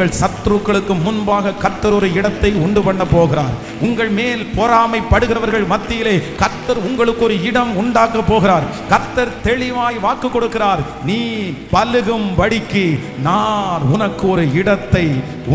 உங்கள் சத்துருக்களுக்கு முன்பாக கர்த்தர் ஒரு இடத்தை உண்டு பண்ண போகிறார். உங்கள் மேல் பொறாமை படுகிறவர்கள் மத்தியிலே கர்த்தர் உங்களுக்கு ஒரு இடம் உண்டாக்க போகிறார். கர்த்தர் தெளிவாய் வாக்கு கொடுக்கிறார், நீ பலுகும் படிக்கு நான் உனக்கு ஒரு இடத்தை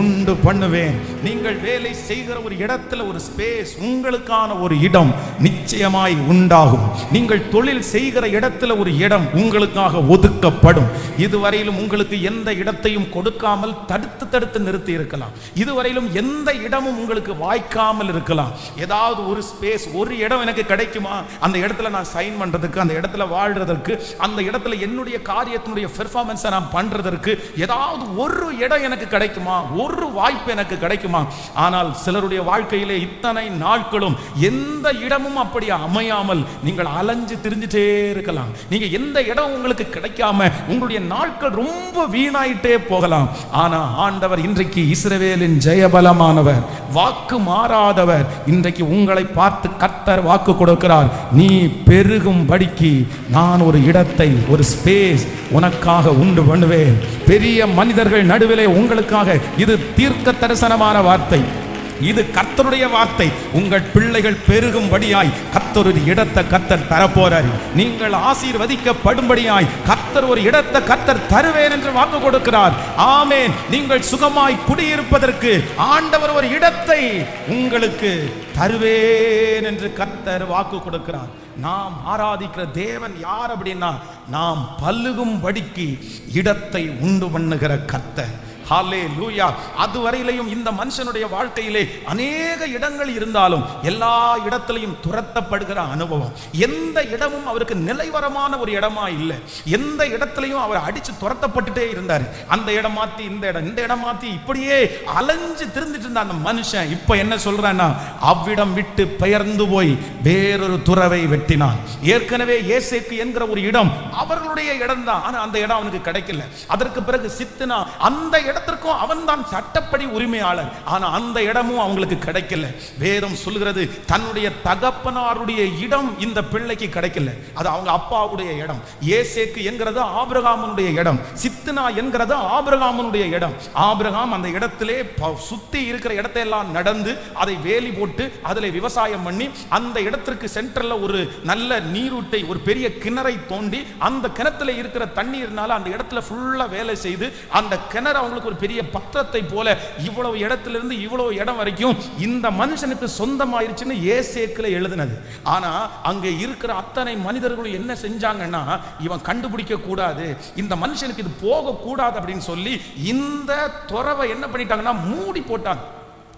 உண்டு பண்ணுவேன். நீங்கள் வேலை செய்கிற ஒரு இடத்துல ஒரு ஸ்பேஸ், உங்களுக்கான ஒரு இடம் நிச்சயமாய் உண்டாகும். நீங்கள் தொழில் செய்கிற இடத்துல ஒரு இடம் உங்களுக்காக ஒதுக்கப்படும். இதுவரையிலும் உங்களுக்கு எந்த இடத்தையும் கொடுக்காமல் தடுத்து நிறுத்தி இருக்கலாம். இதுவரையிலும் எந்த இடமும் உங்களுக்கு வாய்க்காமல் இருக்கலாம். ஏதாவது ஒரு ஸ்பேஸ், ஒரு இடம் எனக்கு கிடைக்குமா, அந்த இடத்துல நான் சைன் பண்றதுக்கு, அந்த இடத்துல வாழ்றதற்கு, அந்த இடத்துல என்னுடைய காரியத்தினுடைய பெர்ஃபார்மன்ஸை நான் பண்றதற்கு ஏதாவது ஒரு இடம் எனக்கு கிடைக்குமா, ஒரு வாய்ப்பு எனக்கு கிடைக்குமா? ஆனால் சிலருடைய வாழ்க்கையிலே இத்தனை நாட்களும் எந்த இடமும் அப்படி அமையாமல் நீங்கள் அலைஞ்சு திரிஞ்சிட்டே இருக்கலாம். நீங்க எந்த இடம் உங்களுக்கு கிடைக்காம உங்களுடைய நாட்கள் ரொம்ப வீணாயிட்டே போகலாம். ஆனா ஆண்டவர் இன்றைக்கு இஸ்ரவேலின் ஜெயபலமானவர், வாக்கு மாறாதவர், இன்றைக்கு உங்களை பார்த்து கர்த்தர் வாக்கு கொடுக்கிறார், நீ பெருகும் படிக்கு நான் ஒரு இடத்தை, ஒரு ஸ்பேஸ் உனக்காக உண்டு பண்ணுவேன். பெரிய மனிதர்கள் நடுவிலே உங்களுக்காக, இது தீர்க்க தரிசனமான வார்த்தை, இது கர்த்தருடைய வார்த்தை. உங்கள் பிள்ளைகள் பெருகும்படியாய் கர்த்தர் ஒரு இடத்தை கர்த்தர் தரப்போறார். நீங்கள் ஆசீர்வதிக்கப்படும்படியாய் கர்த்தர் ஒரு இடத்தை கர்த்தர் தருவேன் என்று வாக்கு கொடுக்கிறார். ஆமென். நீங்கள் சுகமாய் குடியிருப்பதற்கு ஆண்டவர் ஒரு இடத்தை உங்களுக்கு தருவேன் என்று கர்த்தர் வாக்கு கொடுக்கிறார். நாம் ஆராதிக்கிற தேவன் யார் அப்படின்னா, நாம் பல்லுகும்படிக்கு இடத்தை உண்டு பண்ணுகிற கர்த்தர். ஹல்லேலூயா. அதுவரையிலையும் இந்த மனுஷனுடைய வாழ்க்கையிலே அநேக இடங்கள் இருந்தாலும் எல்லா இடத்திலையும் துரத்தப்படுகிற அனுபவம். எந்த இடமும் அவருக்கு நிலைவரமான ஒரு இடமா இல்லை. எந்த இடத்திலையும் அவர் அடிச்சு துரத்தப்பட்டுட்டே இருந்தார். அந்த இடம் மாத்தி இந்த இடம், இந்த இடம் மாத்தி இப்படியே அலைஞ்சு திரிந்துட்டு இருந்த அந்த மனுஷன் இப்ப என்ன சொல்றான்னா, அவ்விடம் விட்டு பெயர்ந்து போய் வேறொரு துறவை வெட்டினான். ஏற்கனவே ஏசேக்கு என்கிற ஒரு இடம் அவர்களுடைய இடம் தான். ஆனா அந்த இடம் அவனுக்கு கிடைக்கல. அதற்கு பிறகு சித்னா, அந்த இடத்திற்கும் அவன் தான் சட்டப்படி உரிமையாளர். ஆனா அந்த இடமும் அவங்களுக்கு கிடைக்கல. வேதம் சொல்கிறது, தன்னுடைய தகப்பனாருடைய இடம் இந்த பிள்ளைக்கு கிடைக்கல. அது அவங்க அப்பாவுடைய இடம். ஏசேக்கு என்கிறது ஆபிரகாமுடைய இடம். சித்னா என்கிறது ஆபிரகாமுடைய இடம். ஆபிரகாம் அந்த இடத்திலே சுத்தி இருக்கிற இடத்தை எல்லாம் நடந்து அதை வேலி போட்டு அதில் விவசாயம் பண்ணி அந்த இடத்திற்கு சென்டர்ல ஒரு நல்ல நீரூட்டை, ஒரு பெரிய கிணறை தோண்டி அந்த கிணத்துல இருக்கிற தண்ணீர்னால அந்த இடத்துல ஃபுல்லா வேலை செய்து அந்த கிணறு அவங்களுக்கு ஒரு பெரிய பத்திரத்தை போல இவ்வளவு இடத்திலிருந்து இவ்வளவு இடம் வரைக்கும் இந்த மனுஷனுக்கு சொந்தமாயிருச்சுன்னு ஏசேக்குல எழுதினது. ஆனா அங்க இருக்கிற அத்தனை மனிதர்களும் என்ன செஞ்சாங்கன்னா, இவன் கண்டுபிடிக்க கூடாது, இந்த மனுஷனுக்கு இது போக கூடாது அப்படின்னு சொல்லி இந்த துறவை என்ன பண்ணிட்டாங்கன்னா மூடி போட்டாங்க.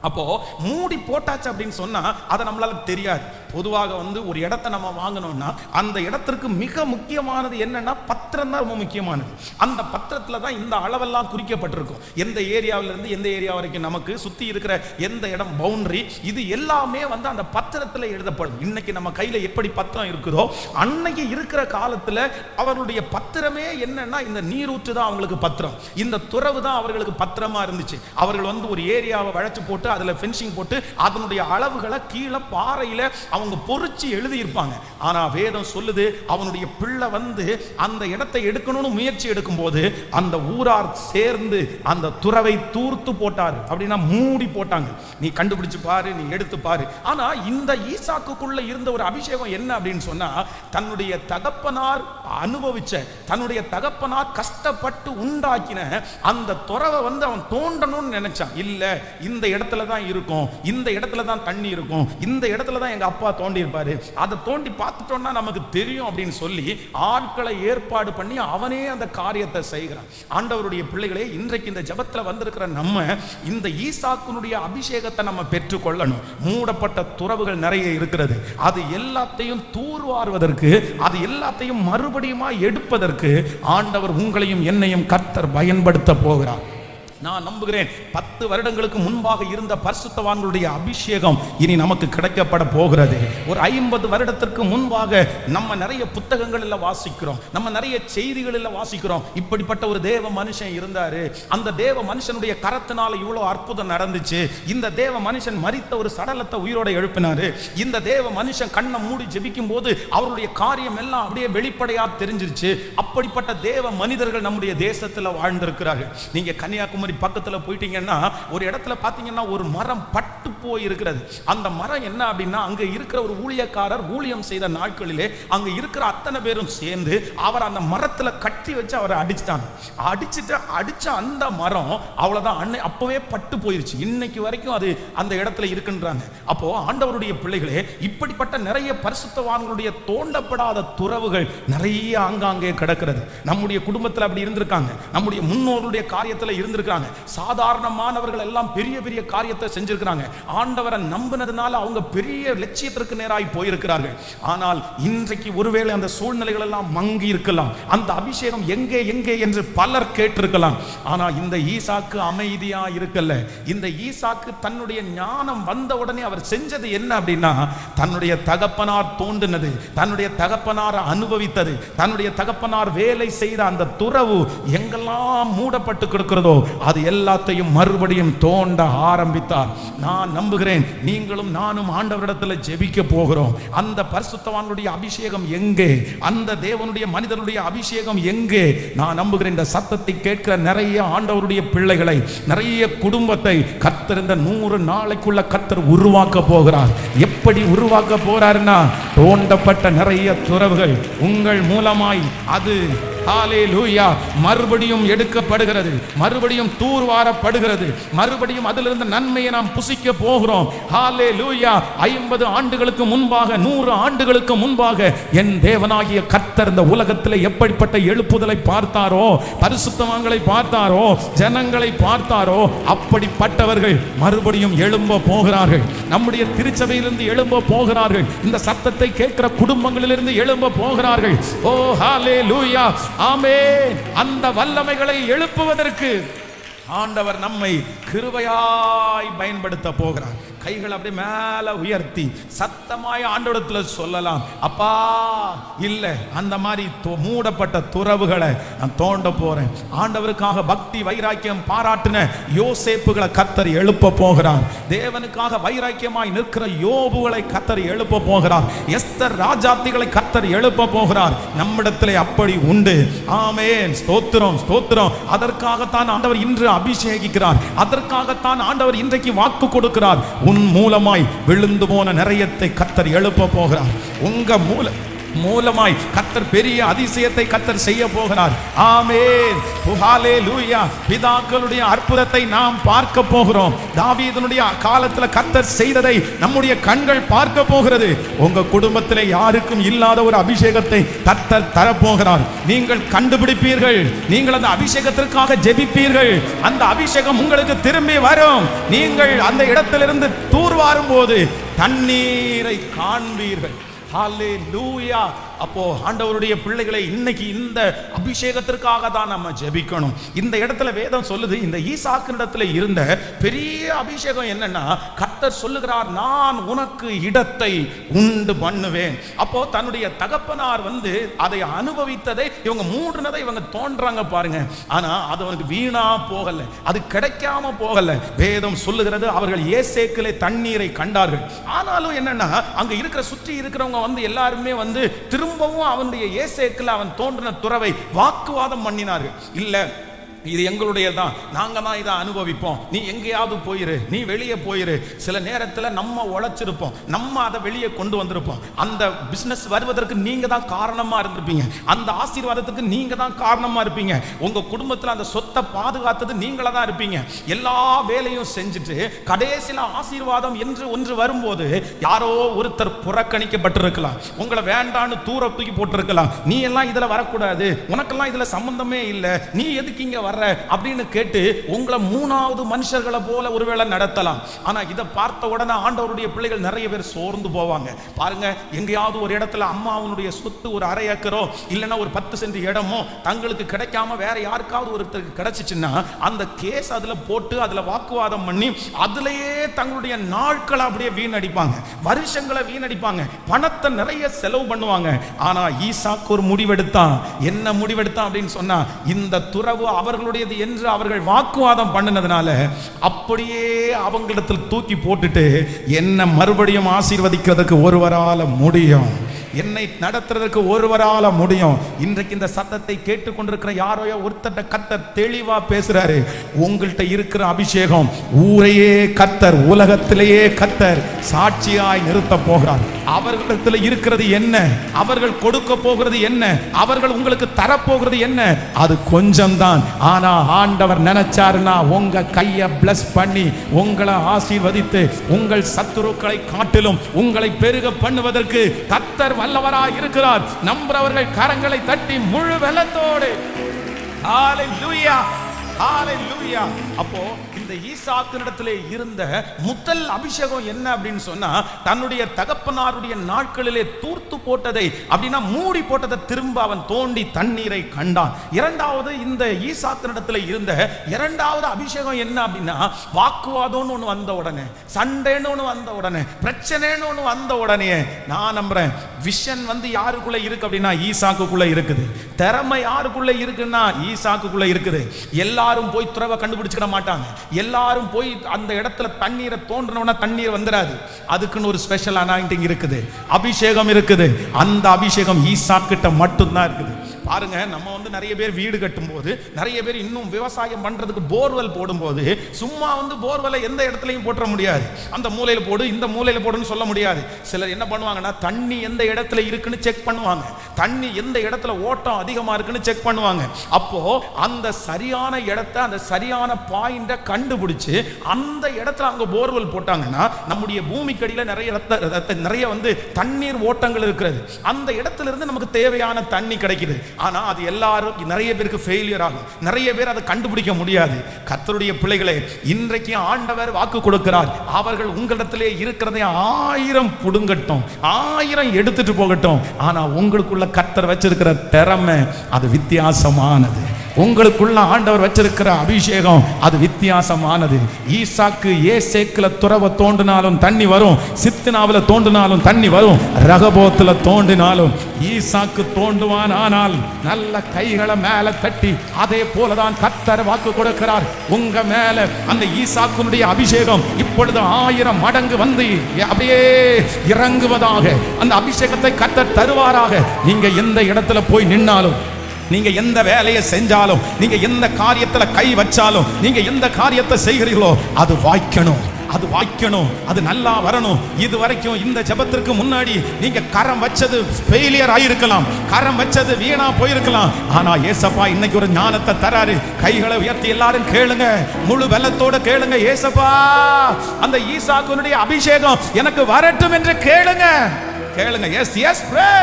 அப்போ மூடி போட்டாச்சு அப்படின்னு சொன்னா அதை நம்மளால தெரியாது. பொதுவாக ஒரு இடத்தை நம்ம வாங்கணும்னா அந்த இடத்திற்கு மிக முக்கியமானது என்னன்னா பத்திரம் தான் ரொம்ப முக்கியமானது. அந்த பத்திரத்துல தான் இந்த அளவெல்லாம் குறிக்கப்பட்டிருக்கும். எந்த ஏரியாவில இருந்து எந்த ஏரியா வரைக்கும் நமக்கு சுத்தி இருக்கிற எந்த இடம் பவுண்டரி, இது எல்லாமே அந்த பத்திரத்துல எழுதப்படும். இன்னைக்கு நம்ம கையில எப்படி பத்திரம் இருக்குதோ அன்னைக்கு இருக்கிற காலத்துல அவர்களுடைய பத்திரமே என்னன்னா இந்த நீரூற்று தான் அவங்களுக்கு பத்திரம், இந்த துறவு தான் அவர்களுக்கு பத்திரமா இருந்துச்சு. அவர்கள் ஒரு ஏரியாவை வளைச்சு போட்டு அதுல ஃபென்சிங் போட்டு அதனுடைய அளவுகளை கீழே பாறையில அவங்க பொறிச்சு எழுதி இருப்பாங்க. ஆனா வேதம் சொல்லுது, அவனுடைய பிள்ளை அந்த இடத்தை எடுக்கணும்னு முயற்சி எடுக்கும் போது அந்த ஊரார் சேர்ந்து அந்த துறவை தூர்த்து போட்டாரு. அப்படின்னா மூடி போட்டாங்க. நீ கண்டுபிடிச்சு பாரு, நீ எடுத்து பாரு. ஆனா இந்த ஈசாக்குக்குள்ள இருந்த ஒரு அபிஷேகம் என்ன அப்படின்னு சொன்னா, தன்னுடைய தகப்பனார் அனுபவிச்ச, தன்னுடைய தகப்பனார் கஷ்டப்பட்டு உண்டாக்கின அந்த துறவை அவன் தோண்டணும்னு நினைச்சான். இல்ல, இந்த இடத்துல தான் இருக்கும், இந்த இடத்துல தான் தண்ணி இருக்கும், இந்த இடத்துல தான் எங்க அப்பா தோண்டி இருப்பாரு, அதை தோண்டி பார்த்துட்டோம்னா நமக்கு தெரியும் அப்படின்னு சொல்லி ஆட்களை ஏற்பாடு பண்ணி அவனே அந்த காரியத்தை செய்கிறான். ஆண்டவருடைய பிள்ளைகளே, இன்றைக்கு இந்த ஜெபத்துல வந்திருக்கிற நம்ம இந்த ஈசாக்குனுடைய அபிஷேகத்தை நம்ம பெற்றுக் கொள்ளணும். மூடப்பட்ட துறவுகள் நிறைய இருக்கிறது. அது எல்லாத்தையும் தூர்வாருவதற்கு, அது எல்லாத்தையும் மறுபடியும் எடுப்பதற்கு ஆண்டவர் உங்களையும் என்னையும் கர்த்தர் பயன்படுத்த போகிறார். நான் நம்புகிறேன் 10 வருடங்களுக்கு முன்பாக இருந்த பரிசுத்தவான்களுடைய அபிஷேகம் இனி நமக்கு கிடைக்கப்பட போகிறது. ஒரு 50 வருடத்திற்கு முன்பாக நம்ம நிறைய புத்தகங்களில் வாசிக்கிறோம், நம்ம நிறைய செய்திகளில் வாசிக்கிறோம், இப்படிப்பட்ட ஒரு தேவ மனுஷன் இருந்தாரு, அந்த தேவ மனுஷனுடைய கரத்தினால இவ்வளவு அற்புதம் நடந்துச்சு, இந்த தேவ மனுஷன் மரித்த ஒரு சடலத்தை உயிரோட எழுப்பினாரு, இந்த தேவ மனுஷன் கண்ணை மூடி ஜெபிக்கும் போது அவருடைய காரியம் எல்லாம் அப்படியே வெளிப்படையா தெரிஞ்சிருச்சு. அப்படிப்பட்ட தேவ மனிதர்கள் நம்முடைய தேசத்தில் வாழ்ந்திருக்கிறார்கள். நீங்க கன்னியாகுமரி கன்னியாகுமரி பக்கத்துல போயிட்டீங்கன்னா ஒரு இடத்துல பாத்தீங்கன்னா ஒரு மரம் பட்டு போய் இருக்கிறது. அந்த மரம் என்ன அப்படின்னா, அங்க இருக்கிற ஒரு ஊழியக்காரர் ஊழியம் செய்த நாட்களிலே அங்க இருக்கிற அத்தனை பேரும் சேர்ந்து அவர் அந்த மரத்துல கட்டி வச்சு அவரை அடிச்ச அந்த மரம் அவ்வளவுதான், அப்பவே பட்டு போயிருச்சு. இன்னைக்கு வரைக்கும் அது அந்த இடத்துல இருக்குன்றாங்க. அப்போ ஆண்டவருடைய பிள்ளைகளே, இப்படிப்பட்ட நிறைய பரிசுத்தவான்களுடைய தோண்டப்படாத துறவுகள் நிறைய ஆங்காங்கே கிடக்கிறது. நம்முடைய குடும்பத்தில் அப்படி இருந்திருக்காங்க, நம்முடைய முன்னோருடைய காரியத்தில் இருந்திருக்காங்க. சாதாரணமானவர்கள் எல்லாம் பெரிய பெரிய காரியத்தை செஞ்சிருக்கிறாங்க. ஆண்டவரை நம்பினதுனால அவங்க பெரிய லட்சியத்திற்கு நேராய் போயிருக்கிறார்கள். ஆனால் இன்றைக்கு ஒருவேளை அந்த சூழ்நிலைகள் எல்லாம் மங்கி இருக்கலாம், அந்த அபிஷேகம் எங்கே எங்கே என்று பலர் கேட்டிருக்கலாம். ஆனா இந்த ஈசாக்கு அமைதியா இருக்கல. இந்த ஈசாக்கு தன்னுடைய ஞானம் வந்த உடனே அவர் செஞ்சது என்ன அப்படின்னா, தன்னுடைய தகப்பனார் தோண்டினது, தன்னுடைய தகப்பனார் அனுபவித்தது, தன்னுடைய தகப்பனார் வேலை செய்த அந்த துறவு எங்கெல்லாம் மூடப்பட்டு கிடக்கிறதோ அது எல்லாத்தையும் மறுபடியும் தோண்ட ஆரம்பித்தார். நான் நம்புகிறேன் நீங்களும் நானும் ஆண்டவரிடத்தில் ஜெபிக்க போகிறோம். அந்த பரிசுத்தவானுடைய அபிஷேகம் எங்கே, அந்த தேவனுடைய மனிதனுடைய அபிஷேகம் எங்கே? நான் நம்புகிறேன் இந்த சத்தத்தை கேட்கிற நிறைய ஆண்டவருடைய பிள்ளைகளை, நிறைய குடும்பத்தை கர்த்தர் இந்த 100 நாளைக்குள்ள கர்த்தர் உருவாக்க போகிறார். எப்படி உருவாக்க போறாருன்னா, தோண்டப்பட்ட நிறைய துறவுகள் உங்கள் மூலமாய் அது ஹல்லேலூயா மறுபடியும் எடுக்கப்படுகிறது, மறுபடியும் தூர்வாரப்படுகிறது, மறுபடியும் அதிலிருந்து நன்மையை நாம் புசிக்க போகிறோம். ஹல்லேலூயா. 50 ஆண்டுகளுக்கு முன்பாக, 100 ஆண்டுகளுக்கு முன்பாக என் தேவனாகிய கர்த்தர் இந்த உலகத்தில் எப்படிப்பட்ட எழுப்புதலை பார்த்தாரோ, பரிசுத்தவான்களை பார்த்தாரோ, ஜனங்களை பார்த்தாரோ, அப்படிப்பட்டவர்கள் மறுபடியும் எழும்ப போகிறார்கள். நம்முடைய திருச்சபையிலிருந்து எழும்ப போகிறார்கள். இந்த சத்தத்தை கேட்கிற குடும்பங்களிலிருந்து எழும்ப போகிறார்கள். ஓ ஹல்லேலூயா, ஆமென். அந்த வல்லமைகளை எழுப்புவதற்கு ஆண்டவர் நம்மை கிருபையாய் பயன்படுத்த போகிறார். கைகள் அப்படி மேல உயர்த்தி சத்தமாய் ஆண்டவரிடத்தில் சொல்லலாம், அப்பா இல்ல அந்த மாதிரி மூடப்பட்ட துறவுகளை நான் தோண்ட போறேன். ஆண்டவருக்காக பக்தி வைராக்கியம் பாராட்டின யோசேப்புகளை கர்த்தர் எழுப்ப போகிறார். தேவனுக்காக வைராக்கியமாய் நிற்கிற யோபுகளை கர்த்தர் எழுப்ப போகிறார். எஸ்தர் ராஜாத்திகளை கர்த்தர் எழுப்ப போகிறார். நம்மிடத்திலே அப்படி உண்டு. ஆமென். ஸ்தோத்திரம், ஸ்தோத்திரம். அதற்காகத்தான் ஆண்டவர் இன்று அபிஷேகிக்கிறார். அதற்காகத்தான் ஆண்டவர் இன்றைக்கு வாக்கு கொடுக்கிறார். உன் மூலமாய் விழுந்து போன நிறையத்தை கர்த்தர் எழுப்ப போகிறார். உங்க மூலமாய் கர்த்தர் பெரிய அதிசயத்தை கர்த்தர் செய்ய போகிறார். ஆமென். ஹல்லேலூயா. பிதாக்களுடைய அற்புதத்தை நாம் பார்க்க போகிறோம். தாவீதுனுடைய காலத்தில் கர்த்தர் செய்ததை நம்முடைய கண்கள் பார்க்க போகிறது. உங்க குடும்பத்தில் யாருக்கும் இல்லாத ஒரு அபிஷேகத்தை கர்த்தர் தரப்போகிறார். நீங்கள் கண்டுபிடிப்பீர்கள். நீங்கள் அந்த அபிஷேகத்திற்காக ஜெபிப்பீர்கள். அந்த அபிஷேகம் உங்களுக்கு திரும்பி வரும். நீங்கள் அந்த இடத்திலிருந்து தூர்வாரும் போது தண்ணீரை காண்பீர்கள். ஹல்லேலூயா. அப்போ ஆண்டவருடைய பிள்ளைகளை இன்னைக்கு இந்த அபிஷேகத்திற்காக தான் நம்ம ஜெபிக்கணும். இந்த இடத்துல வேதம் சொல்லுது, இந்த ஈசாக்கினிடத்துல இருந்த பெரிய அபிஷேகம் என்னன்னா, கர்த்தர் சொல்லுகிறார், நான் உனக்கு இடத்தை உண்டு பண்ணுவேன். அப்போ தன்னுடைய தகப்பனார் அதை அனுபவித்ததை இவங்க மூடுனதை இவங்க தோன்றாங்க பாருங்க. ஆனா அது அவனுக்கு வீணா போகல, அது கிடைக்காம போகல. வேதம் சொல்லுகிறது, அவர்கள் ஏசேக்கிலே தண்ணீரை கண்டார்கள். ஆனாலும் என்னன்னா, அங்க இருக்கிற சுற்றி இருக்கிறவங்க எல்லாருமே திரும்பவும் அவனுடைய ஏசேக்கில் அவன் தோன்றின துறவை வாக்குவாதம் பண்ணினார்கள். இல்ல இது எங்களுடைய தான், நாங்க தான் இதை அனுபவிப்போம், நீ எங்கேயாவது போயிரு, நீ வெளியே போயிரு. சில நேரத்தில் நம்ம உழைச்சிருப்போம், நம்ம அதை வெளியே கொண்டு வந்திருப்போம். அந்த பிசினஸ் வருவதற்கு நீங்க தான் காரணமா இருந்திருப்பீங்க, அந்த ஆசீர்வாதத்துக்கு நீங்க தான் காரணமா இருப்பீங்க, உங்க குடும்பத்தில் அந்த சொத்தை பாதுகாத்தது நீங்களா தான் இருப்பீங்க. எல்லா வேலையும் செஞ்சுட்டு கடைசியில் ஆசீர்வாதம் என்று ஒன்று வரும்போது யாரோ ஒருத்தர் புறக்கணிக்கப்பட்டிருக்கலாம், உங்களை வேண்டான்னு தூர தூக்கி போட்டிருக்கலாம். நீ எல்லாம் இதுல வரக்கூடாது, உனக்கெல்லாம் இதுல சம்பந்தமே இல்லை, நீ எதுக்கு இங்க வர அப்படின்னு கேட்டு உங்களை மூணாவது மனுஷர்களை போல ஒருவேளை நடத்தலாம். ஆனா இதை பார்த்த உடனே ஆண்டவருடைய பிள்ளைகள் நிறைய பேர் சோர்ந்து போவாங்க. பாருங்க, எங்கேயாவது ஒரு இடத்துல அம்மாவுடைய சொத்து ஒரு அரை ஏக்கரோ இல்லைன்னா ஒரு 10 சென்ட் இடமோ தங்களுக்கு கிடைக்காம வேற யாருக்காவது ஒருத்தருக்கு கிடைச்சிச்சுன்னா அந்த கேஸ் அதுல போட்டு அதுல வாக்குவாதம் பண்ணி அதுலயே தங்களுடைய நாட்களை அப்படியே வீணடிப்பாங்க, வருஷங்களை வீணடிப்பாங்க, பணத்தை நிறைய செலவு பண்ணுவாங்க. ஆனா ஈசாக்கு ஒரு முடிவெடுத்தான். என்ன முடிவெடுத்தான் அப்படின்னு சொன்னா, இந்த துறவு அவர்களுடையது என்று அவர்கள் வாக்குவாதம் பண்ணினதுனால அப்படியே அவங்களிடத்தில் தூக்கி போட்டுட்டு என்ன மறுபடியும் ஆசீர்வதிக்கிறதுக்கு ஒருவரால முடியும். என்னை நடத்துறதுக்கு ஒருவரால முடியும். இன்றைக்கு இந்த சத்தத்தை கேட்டுக்கொண்டிருக்கிற யாரோ ஒருத்தட்ட கர்த்தர் தெளிவா பேசுறாரு. உங்கள்கிட்ட இருக்கிற அபிஷேகம் ஊரையே கர்த்தர், உலகத்திலேயே கர்த்தர் சாட்சியாய் நிறுத்த போகிறார். அவர்களிடத்தில் இருக்கிறது என்ன, அவர்கள் கொடுக்க போகிறது என்ன, அவர்கள் உங்களுக்கு தரப்போகிறது என்ன, அது கொஞ்சம் தான். ஆனா ஆண்டவர் நினைச்சாருன்னா உங்க கையை பிளஸ் பண்ணி உங்களை ஆசீர்வதித்து உங்கள் சத்துருக்களை காட்டிலும் உங்களை பெருக பண்ணுவதற்கு கர்த்தர் வல்லவராய் இருக்கிறார். நம்புறவர்கள் கரங்களை தட்டி முழு வெள்ளத்தோடு ஹalleluya ஹalleluya. அப்போ இந்த ஈசாக்கினிடத்திலே இருந்த முதல் அபிஷேகம் என்ன அப்படின்னு சொன்னா, தன்னுடைய தகப்பனாருடைய நாட்களிலே தூர்த்து போட்டதை, அப்படின்னா மூடி போட்டதை திரும்ப அவன் தோண்டி தண்ணீரை கண்டான். இரண்டாவது, இந்த ஈசாக்கினிடத்திலே இருந்த இரண்டாவது அபிஷேகம் என்ன அப்படின்னா, வாக்குவாதம்னு ஒன்று வந்த உடனே, சண்டைன்னு ஒன்று வந்த உடனே, பிரச்சனைன்னு ஒன்று வந்த உடனே, நான் நம்புறேன் விஷன் வந்து யாருக்குள்ள இருக்கு அப்படின்னா ஈசாக்குக்குள்ள இருக்குது. திறமை யாருக்குள்ள இருக்குன்னா ஈசாக்குக்குள்ள இருக்குது. எல்லாரும் போய் துறவை கண்டுபிடிச்சுக்க மாட்டாங்க. எல்லாரும் போய் அந்த இடத்துல தண்ணீரை தோன்றணும்னா தண்ணீர் வந்துடாது. அதுக்குன்னு ஒரு ஸ்பெஷல் அனாயிண்டிங் இருக்குது, அபிஷேகம் இருக்குது. அந்த அபிஷேகம் ஈசாக்கிட்ட மட்டும்தான் இருக்குது. பாருங்க, நம்ம வந்து நிறைய பேர் வீடு கட்டும் போது, நிறைய பேர் இன்னும் விவசாயம் பண்றதுக்கு போர்வெல் போடும்போது, சும்மா வந்து போர்வெல்லை எந்த இடத்துலையும் போட்டுற முடியாது. அந்த மூலையில போடு, இந்த மூலையில போடுன்னு சொல்ல முடியாது. சிலர் என்ன பண்ணுவாங்கன்னா, தண்ணி எந்த இடத்துல இருக்குன்னு செக் பண்ணுவாங்க, தண்ணி எந்த இடத்துல ஓட்டம் அதிகமா இருக்குன்னு செக் பண்ணுவாங்க. அப்போ அந்த சரியான இடத்தை, அந்த சரியான பாயிண்ட கண்டுபிடிச்சு அந்த இடத்துல அங்க போர்வெல் போட்டாங்கன்னா, நம்முடைய பூமிக்கடியில நிறைய வந்து தண்ணீர் ஓட்டங்கள் இருக்கிறது. அந்த இடத்துல இருந்து நமக்கு தேவையான தண்ணி கிடைக்குது. ஆனா அது எல்லாரும், நிறைய பேருக்கு ஃபெயிலியர் ஆகும். நிறைய பேர் அதை கண்டுபிடிக்க முடியாது. கர்த்தருடைய பிள்ளைகளே, இன்றைக்கு ஆண்டவர் வாக்கு கொடுக்கிறார். அவர்கள் உங்களிடத்திலே இருக்கிறதை 1000 புடுங்கட்டும், 1000 எடுத்துட்டு போகட்டும். ஆனா உங்களுக்குள்ள கர்த்தர் வச்சிருக்கிற திறமை அது வித்தியாசமானது. உங்களுக்குள்ள ஆண்டவர் வச்சிருக்கிற அபிஷேகம் அது வித்தியாசமானது. ஈசாக்கு ஏசேக்குல துறவை தோண்டினாலும் தண்ணி வரும், சித்னாவுல தோண்டினாலும் தண்ணி வரும், ரகபோத்துல தோண்டினாலும் ஈசாக்கு தோண்டுவான். ஆனால் நல்ல கைகளை மேல தட்டி, அதே போலதான் கர்த்தர் வாக்கு கொடுக்கிறார். உங்க மேல அந்த ஈசாக்குனுடைய அபிஷேகம் இப்பொழுது 1000 மடங்கு வந்து அப்படியே இறங்குவதாக, அந்த அபிஷேகத்தை கர்த்தர் தருவாராக. நீங்க எந்த இடத்துல போய் நின்னாலும், நீங்க எந்த வேலையை செஞ்சாலும், நீங்க எந்த காரியத்துல கை வச்சாலும், நீங்க எந்த காரியத்தை செய்கிறீர்களோ அது வாய்க்கணும், அது வாய்க்கணும், அது நல்லா வரணும். இது வரைக்கும் இந்த ஜெபத்திற்கு முன்னாடி நீங்க கரம் வச்சது ஃபெயிலியர் ஆயிருக்கலாம், கரம் வச்சது வீணா போயிருக்கலாம். ஆனா ஏசப்பா இன்னைக்கு ஒரு ஞானத்தை தராரு. கைகளை உயர்த்தி எல்லாரும் கேளுங்க, முழு பலத்தோட கேளுங்க. ஏசப்பா, அந்த ஈசாக்குனுடைய அபிஷேகம் எனக்கு வரட்டும் என்று கேளுங்க, கேளுங்க. எஸ் எஸ் ப்ரே.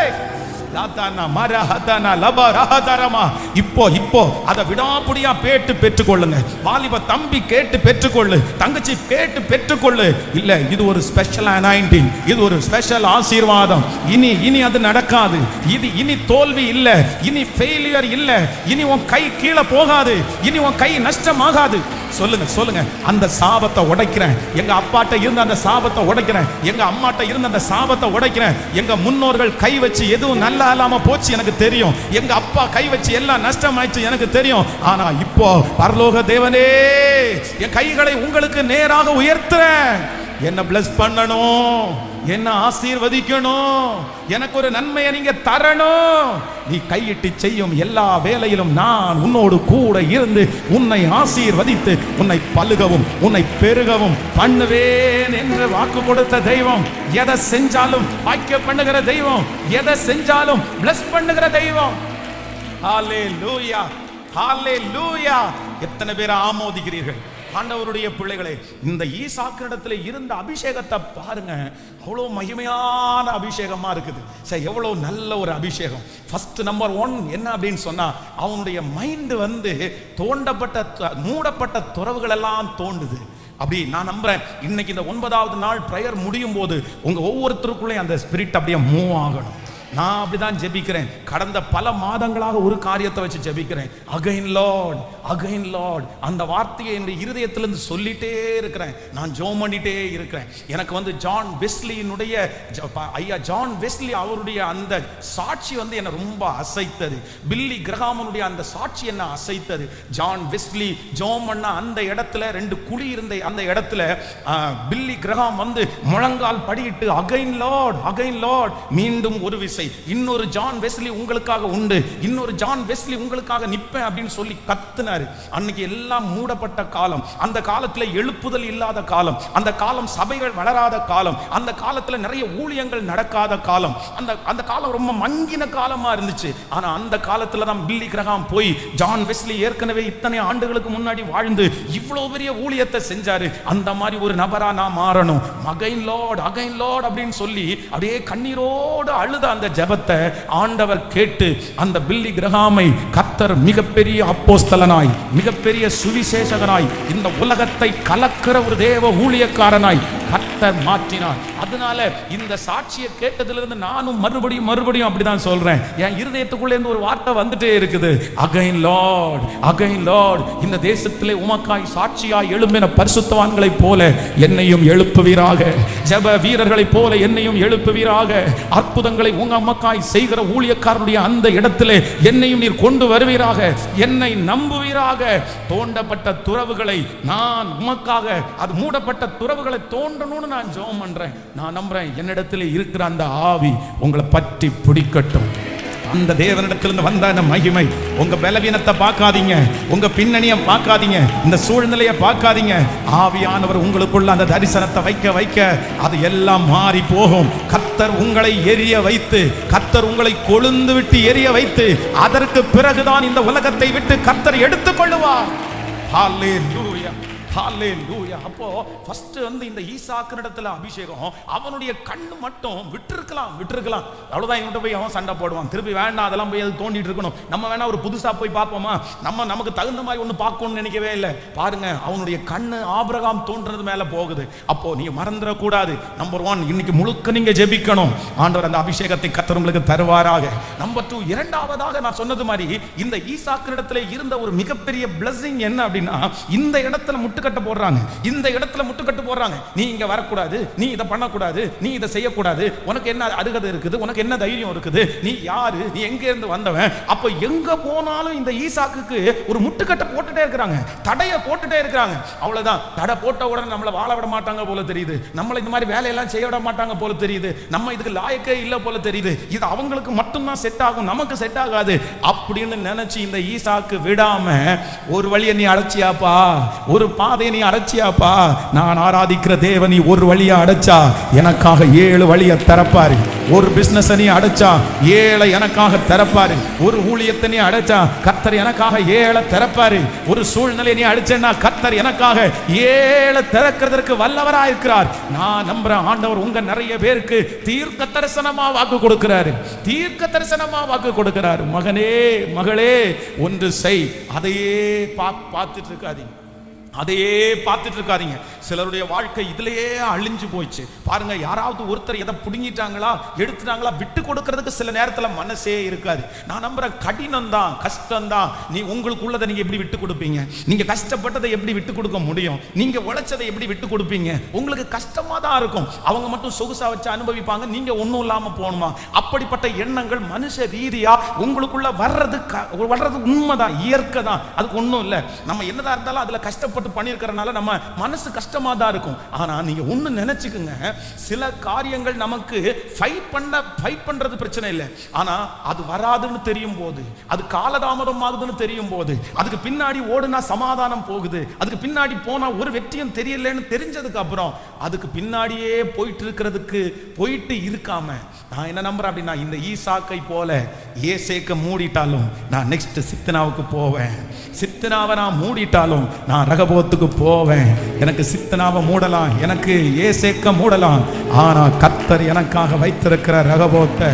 இப்போ அதை விடாப்புடியா கேட்டு பெற்றுக்கொள்ளுங்க. வாலிப தம்பி கேட்டு பெற்றுக்கொள்ளு, தங்கச்சி கேட்டு பெற்றுக்கொள்ளு. இல்ல, இது ஒரு ஸ்பெஷல் அனாயிண்டிங், இது ஒரு ஸ்பெஷல் ஆசீர்வாதம். இனி அது நடக்காது. இனி தோல்வி இல்ல, இனி ஃபெயிலியர் இல்ல, இனி உன் கை கீழே போகாது, இனி உன் கை நஷ்டமாகாது. சொல்லுங்க சொல்லுங்க, அந்த சாபத்தை உடைக்கிறேன். எங்க அப்பாட்ட இருந்த அந்த சாபத்தை உடைக்கிறேன், எங்க அம்மாட்ட இருந்த அந்த சாபத்தை உடைக்கிறேன். எங்க முன்னோர்கள் கை வச்சு எதுவும் நல்லா இல்லாம போச்சு எனக்கு தெரியும், எங்க அப்பா கை வச்சு எல்லாம் நஷ்டமாயிடுச்சு எனக்கு தெரியும். ஆனா இப்போ பரலோக தேவனே, என் கைகளை உங்களுக்கு நேராக உயர்த்துறேன். என்ன பிளஸ் பண்ணணும், என்ன ஆசீர்வதிக்கணும், எனக்கு ஒரு நன்மையை நீங்க தரணும். நீ கையிட்டு செய்யும் எல்லா வேலையிலும் நான் உன்னோடு கூட இருந்து உன்னை ஆசீர்வதித்து உன்னை பலுகவும் உன்னை பெருகவும் பண்ணுவேன் என்று வாக்கு கொடுத்த தெய்வம், எதை செஞ்சாலும் வாய்க்க பண்ணுகிற தெய்வம், எதை செஞ்சாலும் பிளஸ் பண்ணுகிற தெய்வம். ஹalleluya ஹalleluya. எத்தனை பேர் ஆமோதிக்கிறீர்கள் ஆண்டவருடைய பிள்ளைகளே? இந்த ஈசாக்கினிடத்தில் இருந்த அபிஷேகத்தை பாருங்க, அவ்வளோ மகிமையான அபிஷேகமா இருக்குது. சரி, எவ்வளோ நல்ல ஒரு அபிஷேகம். ஃபர்ஸ்ட் நம்பர் 1 என்ன அப்படின்னு சொன்னா, அவனுடைய மைண்ட் வந்து தோண்டப்பட்ட மூடப்பட்ட துறவுகள் எல்லாம் தோண்டுது. அப்படி நான் நம்புறேன், இன்னைக்கு இந்த 9வது நாள் பிரேயர் முடியும் போது உங்க ஒவ்வொருத்தருக்குள்ளே அந்த ஸ்பிரிட் அப்படியே மூவ் ஆகணும். நான் அப்படிதான் ஜெபிக்கிறேன். கடந்த பல மாதங்களாக ஒரு காரியத்தை வச்சு ஜெபிக்கிறேன். Again Lord, again Lord. அந்த வார்த்தையை என் இருதயத்திலிருந்து சொல்லிட்டே இருக்கிறேன். நான் ஜெபம் பண்ணிட்டே இருக்கிறேன். எனக்கு ஜான் வெஸ்லியினுடைய ஐயா ஜான் வெஸ்லி அவருடைய அந்த சாட்சி என்னை ரொம்ப அசைத்தது. பில்லி கிரஹாமனுடைய அந்த சாட்சி என்ன அசைத்தது. ஜான் வெஸ்லி ஜெபம் பண்ண அந்த இடத்துல 2 குழி இருந்த அந்த இடத்துல பில்லி கிரஹாம் முழங்கால் படியிட்டு அகைன் லார்ட், அகைன் லார்ட், மீண்டும் ஒரு விசை, இன்னொரு ஜான் வெஸ்லி உங்களுக்காக உண்டு, இன்னொரு ஜான் வெஸ்லி உங்களுக்காக நிற்பேன் அப்படின்னு சொல்லி கத்துனாரு. அன்னைக்கு எல்லாம் மூடப்பட்ட காலம், அந்த காலத்துல எழுப்புதல் இல்லாத காலம், அந்த காலம் சபைகள் வளராத காலம், அந்த காலத்துல நிறைய ஊழியங்கள் நடக்காத காலம், அந்த காலம் ரொம்ப மங்கின காலமா இருந்துச்சு. ஆனா அந்த காலத்துல தான் பில்லி கிரஹாம் போய் ஜான் வெஸ்லி ஏற்கனவே இத்தனை ஆண்டுகளுக்கு முன்னாடி வாழ்ந்து இவ்வளவு பெரிய ஊழியத்தை செஞ்சாரு. அந்த மாதிரி ஒரு நபரா நான் மாறணும். அகைன் லார்ட், அகைன் லார்ட் அப்படின்னு சொல்லி அப்படியே கண்ணீரோடு அழுத அந்த ஜெபத்தை ஆண்டவர் கேட்டு அந்த பில்லி கிரஹாமை கர்த்தர் மிகப்பெரிய அப்போஸ்தலனாய், மிகப்பெரிய சுவிசேஷகனாய், இந்த உலகத்தை கலக்கிற ஒரு தேவ ஊழியக்காரனாய் கர்த்தர் மாற்றினார். அதனால இந்த சாட்சியை கேட்டதிலிருந்து நானும் மறுபடியும் அப்படிதான் சொல்றேன். என் இருதயத்துக்குள்ள இருந்து ஒரு வார்த்தை வந்துட்டே இருக்குது. Again Lord, again Lord. இந்த தேசத்திலே உமக்காய் சாட்சியாய் எழும்பின பரிசுத்தவான்களை போல என்னையும் எழுப்புவீராக. ஜெப வீரர்களை போல என்னையும் எழுப்புவீராக. அற்புதங்களை உங்க அம்மக்காய் செய்கிற ஊழியக்காரனுடைய அந்த இடத்திலே என்னையும் நீர் கொண்டு வருவீராக. என்னை நம்புவீராக. தோண்டப்பட்ட துறவுகளை நான் உமக்காக, அது மூடப்பட்ட துறவுகளை தோண்டணும்னு நான் ஜெபம் பண்றேன். நான் நம்புறேன் என்னிடத்தில் இருக்கிற அந்த ஆவி உங்களை பற்றி பிடிக்கட்டும். அந்த தேவனிடத்திலிருந்து வந்த அந்த மகிமை, உங்க பலவீனத்தை பார்க்காதீங்க, உங்க பின்னணியை பார்க்காதீங்க, இந்த சூழ்நிலையை பார்க்காதீங்க. ஆவியானவர் உங்களுக்குள்ள அந்த தரிசனத்தை வைக்க அது எல்லாம் மாறி போகும். கர்த்தர் உங்களை எரிய வைத்து, கர்த்தர் உங்களை கொழுந்து விட்டு எரிய வைத்து, அதற்கு பிறகுதான் இந்த உலகத்தை விட்டு கர்த்தர் எடுத்துக்கொள்ளுவார். ஹல்லேலூயா, ஹல்லேலூயா. அப்போ ஃபர்ஸ்ட் இந்த ஈசாக்கினிடத்துல அபிஷேகம், அவனுடைய கண்ணு மட்டும் விட்டுருக்கலாம் அவ்வளவுதான். இவன்கிட்ட போய் அவன் சண்டை போடுவான், திருப்பி வேண்டாம் அதெல்லாம் போய் தோண்டிட்டு இருக்கணும். நம்ம வேணா ஒரு புதுசா போய் பார்ப்போமா, நமக்கு தகுந்த மாதிரி ஒண்ணு பார்க்கணும்னு நினைக்கவே இல்லை. பாருங்க, அவனுடைய கண்ணு ஆபிரகாம் தோன்றது மேல போகுது. அப்போ நீங்க மறந்துடக்கூடாது. நம்பர் 1, இன்னைக்கு முழுக்க நீங்க ஜெபிக்கணும். ஆண்டவர் அந்த அபிஷேகத்தை கர்த்தர் உங்களுக்கு தருவாராக. நம்பர் 2, இரண்டாவதாக நான் சொன்னது மாதிரி இந்த ஈசாக்கினிடத்துல இருந்த ஒரு மிகப்பெரிய பிளஸிங் என்ன அப்படின்னா, இந்த இடத்துல முட்டுக்கட்ட போடுறாங்க, இந்த இடத்துல முட்டுக்கட்டு போடுறாங்க. நீ இங்க வரக்கூடாது, நீ இதை பண்ணக்கூடாது, நீ இதை செய்யக்கூடாது, உனக்கு என்ன அருகதை இருக்குது, உனக்கு என்ன தைரியம் இருக்குது, நீ யாரு, நீ எங்க இருந்து வந்தவன். அப்ப எங்க போனாலும் இந்த ஈசாக்குக்கு ஒரு முட்டுக்கட்டை போட்டுட்டே இருக்கிறாங்க, தடையை போட்டுட்டே இருக்கிறாங்க. அவ்வளவுதான். தடை போட்ட உடனே நம்மளை வாழ விட மாட்டாங்க போல தெரியுது, நம்மளை இந்த மாதிரி வேலையெல்லாம் செய்ய விட மாட்டாங்க போல தெரியுது, நம்ம இதுக்கு லாயக்கே இல்லை போல தெரியுது, இது அவங்களுக்கு மட்டும்தான் செட் ஆகும், நமக்கு செட் ஆகாது அப்படின்னு நினைச்சு இந்த ஈசாக்கு விடாம, ஒரு வழியை நீ அடைச்சியாப்பா, ஒரு பாதையை நீ அடைச்சியாப்பா, நான் ஆராதிக்கிற தேவன் நீ ஒரு வழியா அடைச்சா எனக்காக 7 வழியை திறப்பாரு. ஒரு பிசினஸ் நீ அடைச்சா 7 எனக்காக திறப்பாரு. ஒரு ஊழியத்தை நீ அடைச்சா கர்த்தர் எனக்காக 7 திறப்பாரு. ஒரு சூழ்நிலை நீ அடைச்சேன்னா கர்த்தர் எனக்காக 7 திறக்கிறதுக்கு வல்லவராக இருக்கிறார். நான் நம்புறேன் ஆண்டவர் உங்க நிறைய பேருக்கு தீர்க்க தரிசனமா வாக்கு கொடுக்கிறாரு, தீர்க்க தரிசனமா வாக்கு கொடுக்கிறாரு. மகனே, மகளே, ஒன்று செய். அதையே பார்த்துட்டு இருக்காதீங்க, அதையே பார்த்துட்டு இருக்காதீங்க. சிலருடைய வாழ்க்கை இதுலயே அழிஞ்சு போயிடுச்சு. பாருங்க, யாராவது ஒருத்தர் எதை பிடுங்கிட்டாங்களா, எடுத்துட்டாங்களா, விட்டு கொடுக்கறதுக்கு சில நேரத்துல மனசே இருக்காது. நான் நம்புறேன் கடினம் தான், கஷ்டம் தான். நீ உங்களுக்குள்ளதை நீங்க எப்படி விட்டு கொடுப்பீங்க? நீங்க கஷ்டப்பட்டதை எப்படி விட்டு கொடுக்க முடியும்? நீங்க உழைச்சதை எப்படி விட்டு கொடுப்பீங்க? உங்களுக்கு கஷ்டமா தான் இருக்கும். அவங்க மட்டும் சொகுசா வச்சு அனுபவிப்பாங்க, நீங்க ஒன்றும் இல்லாம போகணுமா? அப்படிப்பட்ட எண்ணங்கள் மனுஷ ரீதியா உங்களுக்குள்ள வர்றது உண்மைதான், இயற்கை தான், அதுக்கு ஒன்றும் இல்லை. நம்ம என்னதான் இருந்தாலும் அதுல கஷ்டப்பட்டு பண்ணிருக்கிறனால நம்ம மனசு கஷ்டமா தான் இருக்கும். ஆனா நீங்க ஒண்ணு நினைச்சுக்குங்க, சில காரியங்கள் நமக்கு ஃபைட் பண்றது பிரச்சனை இல்லை. ஆனா அது வராதுன்னு தெரியும் போது, அது காலதாமதம் ஆகுதுன்னு தெரியும் போது, அதுக்கு பின்னாடி ஓடுனா சமாதானம் போகுது, அதுக்கு பின்னாடி போனா ஒரு வெற்றியும் தெரியலன்னு தெரிஞ்சதுக்கு அப்புறம் அதுக்கு பின்னாடியே போயிட்டு இருக்காம, நான் என்ன நம்புறேன் அப்படின்னா, இந்த ஈசாக்கை போல ஏசேக்க மூடிட்டாலும் நான் நெக்ஸ்ட் சித்தனாவுக்கு போவேன், சித்தனாவை நான் மூடிட்டாலும் நான் ரகபோத்துக்கு போவேன். எனக்கு சித்தனாவை மூடலாம், எனக்கு ஏசேக்க மூடலாம், ஆனா கர்த்தர் எனக்காக வைத்திருக்கிற ரகபோத்தை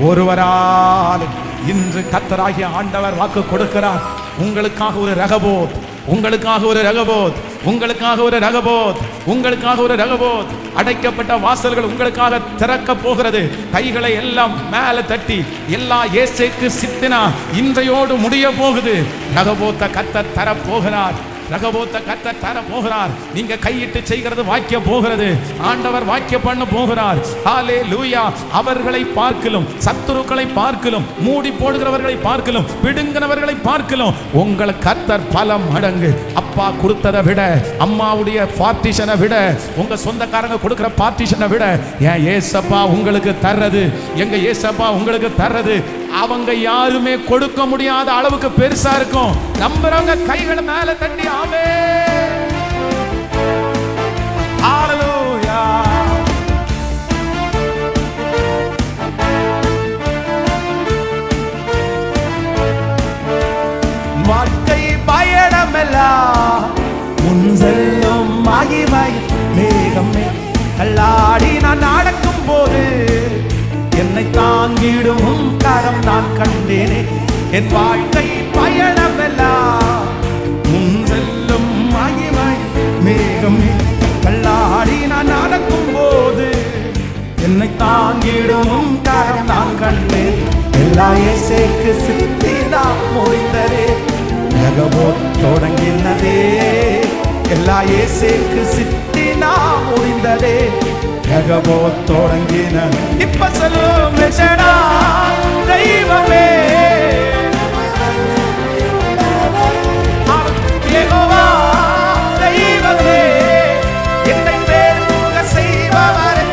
ஒருவரால் இன்று கர்த்தராகிய ஆண்டவர் வாக்கு கொடுக்கிறார். உங்களுக்காக ஒரு ரகபோத், உங்களுக்காக ஒரு ரகபோத், உங்களுக்காக ஒரு ரகபோத், உங்களுக்காக ஒரு ரகபோத். அடைக்கப்பட்ட வாசல்கள் உங்களுக்காக திறக்க போகிறது. கைகளை எல்லாம் மேல தட்டி எல்லா இயேசுவுக்கு சித்தினா இன்றையோடு முடிய போகுது. ரகபோத்த கர்த்தர் தர போகிறார். ரகபோத்த கர்த்தர் தர போகிறார். நீங்க கையிட்டு செய்கிறது வாக்கிய போகிறது. ஆண்டவர் வாக்கிய பண்ண போகிறார். ஹல்லேலூயா. அவர்களை பார்க்கலும், சத்துருக்களை பார்க்கலும், மூடி போடுகிறவர்களை பார்க்கலும், பிடுங்கினவர்களை பார்க்கலும் உங்களை கர்த்தர் பல மடங்கு அப்பா கொடுத்ததை விட, அம்மாவுடைய பார்ட்டிஷனை விட, உங்க சொந்தக்காரங்க கொடுக்கிற பார்ட்டிஷனை விட ஏன் ஏசப்பா உங்களுக்கு தர்றது, எங்க ஏசப்பா உங்களுக்கு தர்றது அவங்க யாருமே கொடுக்க முடியாத அளவுக்கு பெருசா இருக்கும். நம்புறவங்க கைகளை மேல தட்டி ஆமென். ஹல்லேலூயா. வாழ்க்கை பயணமெல்லாம் முன் செல்லும் மகிமை மேகமே கல்லாடி நான் நடக்கும் போது என்னை தாங்கிடும் கரம் நான் கண்டேனே. என் வாழ்க்கை பயணமெல்லாம் முன் செல்லும் மகிமை மேகமே கல்லாடி நான் நடக்கும் போது என்னை தாங்கிடும் கரம் நான் கண்டேன். எல்லா இயேசுவுக்கு சித்தினா முடிந்ததே, ரகபோத் தொடங்கினதே. எல்லா இயேசுவுக்கு சித்தினா முடிந்ததே, ரகபோத் தொடங்கின. இப்ப சொல்லும் வெச்சடா தெய்வமே, யெகோவா தெய்வமே, என்னை பேருக செய்பவரே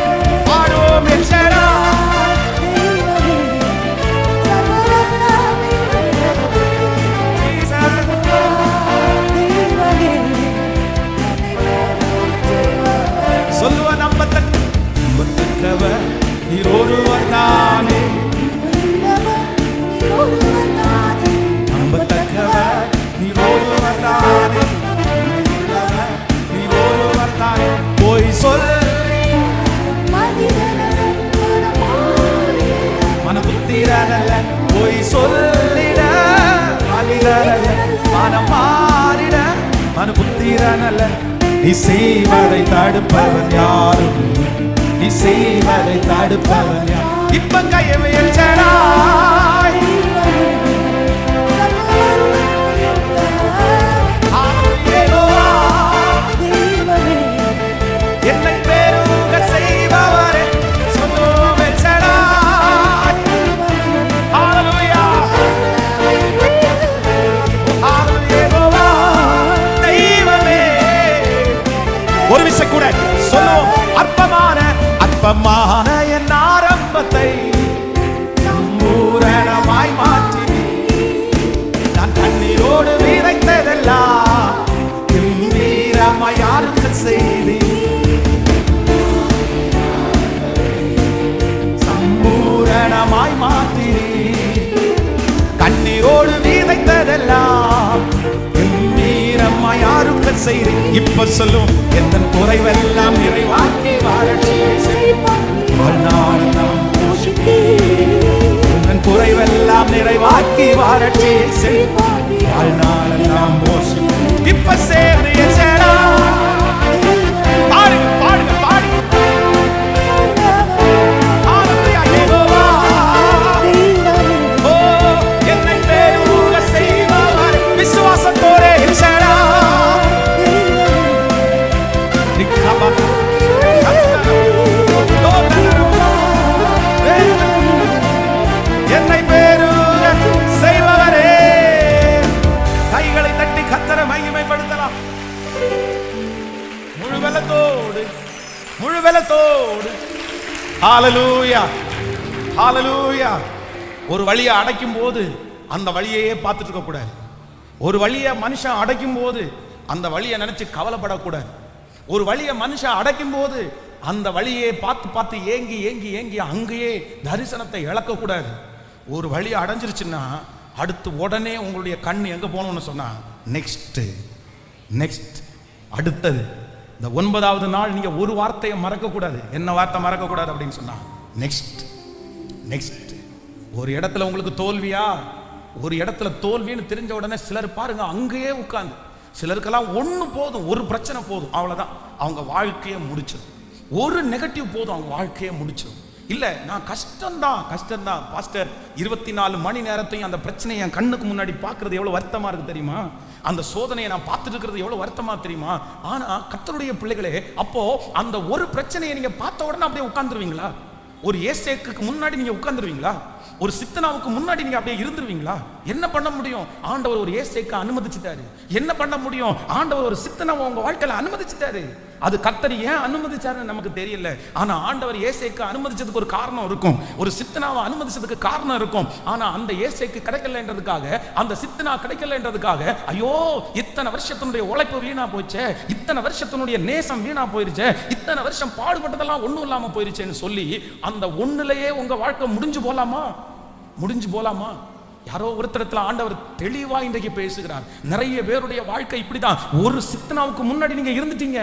பாடுவோம் வெச்சடா. சொல்லுவ நம்பத்தக்கவர் நீர் ஒருவர் தானே, நம்பத்தக்கவர் நீர் ஒருவர் தானே, நீர் ஒருவர் தானே. போய் சொல்லி மனபுத்திரனல்ல, போய் சொல்லிட மனிதரல்ல, மனம் மாறிட மனபுத்திரனல்ல. நீ செய்வதை தடுப்பவன் யாரும், நீ செய்வதை தடுப்பவன் யார். இப்ப கையமையில் செடாய் என்னை பேருக செய்பவரே சொல்லுவோம் செடாய். ஹல்லேலூயா. ஹல்லேலூயா. தெய்வமே. ஒரு விஷயம் கூட சொல்லுவோம். அற்பமான அற்பமான என் ஆரம்பத்தை பூரணமாய் மாற்றி நான் கண்ணீரோடு விதைத்ததெல்லாம் கம்பீரமாய் யாருக்கு செய்தி சம்பூரணமாய் மாற்றி கண்ணீரோடு விதைத்ததெல்லாம் கம்பீரமாய் யாருக்கு செய்தி. இப்ப சொல்லும் எந்த குறைவெல்லாம் நிறைவாக்கி வாரட்சியை செய்வான் குறைவெல்லாம் நிறைவாக்கி வாரட்சியை செய்வான் வாழ்நாளெல்லாம் போஷி. இப்ப சேர்ந்து பாடுங்க பாடுங்க பாடுங்க. என்னை பேருக செய்வார் விசுவாசத்தோரே என்னை பேருக செய்பவரே. கைகளை தட்டி கர்த்தரை மகிமைப்படுத்தலாம். முழுவலத்தோடு முழுவலத்தோடு. ஹல்லேலூயா. ஹல்லேலூயா. ஒரு வழியை அடைக்கும் போது அந்த வழியையே பார்த்துட்டு இருக்க கூடாது. ஒரு வழியை மனுஷன் அடைக்கும் போது அந்த வழியை நினைச்சு கவலைப்படக்கூடாது. ஒரு வழியை மனுஷன் அடைக்கும் போது அந்த வழியை பார்த்து பார்த்து ஏங்கி ஏங்கி ஏங்கி அங்கேயே தரிசனத்தை இழக்க கூடாது. ஒரு வழி அடைஞ்சிருச்சுன்னா அடுத்து உடனே உங்களுடைய கண் எங்க போகணும்னு சொன்னா நெக்ஸ்ட் நெக்ஸ்ட் அடுத்தது. இந்த 9வது நாள் நீங்க ஒரு வார்த்தையை மறக்க கூடாது. என்ன வார்த்தை மறக்க கூடாது அப்படின்னு சொன்னா நெக்ஸ்ட் நெக்ஸ்ட். ஒரு இடத்துல உங்களுக்கு தோல்வியா, ஒரு இடத்துல தோல்வின்னு தெரிஞ்ச உடனே சிலர் பாருங்க அங்கேயே உட்கார்ந்து சிலருக்கெல்லாம் ஒன்று போதும், ஒரு பிரச்சனை போதும், அவ்வளோதான் அவங்க வாழ்க்கையை முடிச்சிடும். ஒரு நெகட்டிவ் போதும், அவங்க வாழ்க்கையை முடிச்சிடும். இல்லை நான் கஷ்டம்தான் பாஸ்டர், 24 மணி நேரத்தையும் அந்த பிரச்சனையை என் கண்ணுக்கு முன்னாடி பார்க்கறது எவ்வளோ வருத்தமாக இருக்குது தெரியுமா? அந்த சோதனையை நான் பார்த்துட்டு இருக்கிறது எவ்வளோ வருத்தமாக தெரியுமா? ஆனால் கர்த்தருடைய பிள்ளைகளே, அப்போ அந்த ஒரு பிரச்சனையை நீங்கள் பார்த்த உடனே அப்படியே உட்கார்ந்துருவீங்களா? ஒரு ஏசேக்குக்கு முன்னாடி நீங்கள் உட்கார்ந்துருவீங்களா? ஒரு சித்தனாவுக்கு முன்னாடி நீங்க அப்படியே இருந்துருவீங்களா? என்ன பண்ண முடியும்? ஆண்டவர் ஒரு ஏசேக்க அனுமதிச்சிட்டாரு. என்ன பண்ண முடியும்? ஆண்டவர் ஒரு சித்தனாவை உங்க வாழ்க்கையில அனுமதிச்சிட்டாரு. அது கர்த்தர் ஏன் அனுமதிச்சாருன்னு நமக்கு தெரியல. ஆனா ஆண்டவர் ஏசேக்க அனுமதிச்சதுக்கு ஒரு காரணம் இருக்கும், ஒரு சித்தனாவை அனுமதிச்சதுக்கு காரணம் இருக்கும். ஆனா அந்த ஏசேக்கு கிடைக்கலன்றதுக்காக, அந்த சித்தனா கிடைக்கலன்றதுக்காக, ஐயோ இத்தனை வருஷத்தினுடைய உழைப்பு வீணா போயிடுச்சே, இத்தனை வருஷத்தினுடைய நேசம் வீணா போயிருச்சே, இத்தனை வருஷம் பாடுபட்டதெல்லாம் ஒண்ணும் இல்லாம போயிருச்சேன்னு சொல்லி அந்த ஒண்ணுலயே உங்க வாழ்க்கை முடிஞ்சு போலாமா? யாரோ ஒருத்தரத்துல ஆண்டவர் தெளிவா இன்றைக்கு பேசுகிறார். நிறைய பேருடைய வாழ்க்கை இப்படிதான். ஒரு சித்தனாவுக்கு முன்னாடி நீங்க இருந்துட்டீங்க,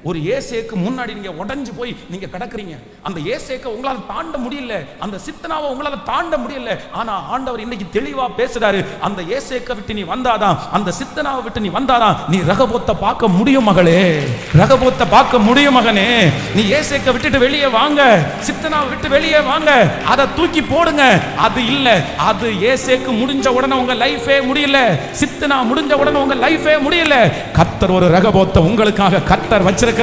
ஒரு ஏசேக்கு முன்னாடி நீங்க உடைஞ்சு போய் நீங்க கிடக்குறீங்க. அந்த ஏசேக்க உங்களால தாண்ட முடியல, அந்த சித்தனாவை உங்களால தாண்ட முடியல. ஆனா ஆண்டவர் இன்னைக்கு தெளிவா பேசுறாரு, அந்த ஏசேக்க விட்டு நீ வந்தாதான், அந்த சித்தனாவை விட்டு நீ வந்தாதான் நீ ரகபோத்தை பார்க்க முடியும் மகளே, ரகபோத்தை பார்க்க முடியும் மகனே. நீ ஏசேக்க விட்டுட்டு வெளியே வாங்க, சித்தனாவை விட்டு வெளியே வாங்க, அதை தூக்கி போடுங்க. அது இல்ல, அது ஏசேக்கு முடிஞ்ச உடனே உங்க லைஃபே முடியல, சித்தனா முடிஞ்ச உடனே உங்க லைஃபே முடியல. கர்த்தர் ஒரு ரகபோத்தை உங்களுக்காக கர்த்தர் வச்சிருக்க,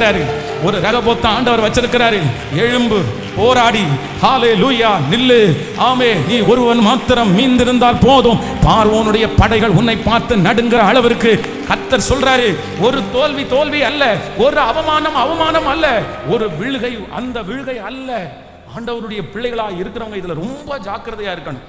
ஒரு ரகபோத்த ஆண்டவர் வச்சிருக்கிறாரு. எழும்பு, போராடி, ஹalleluya, நில்லு. ஆமே, நீ ஒருவன் மாத்திரம் மீந்திருந்தால் போதும், பார்வோனுடைய படைகள் உன்னை பார்த்து நடுங்குற அளவிற்கு கர்த்தர் சொல்றாரு. ஒரு தோல்வி அல்ல, ஒரு அவமானம் அல்ல, ஒரு விழுகை, அந்த விழுகை அல்ல. ஆண்டவருடைய பிள்ளைகளா இருக்கிறவங்க இதுல ரொம்ப ஜாக்கிரதையா இருக்கணும்.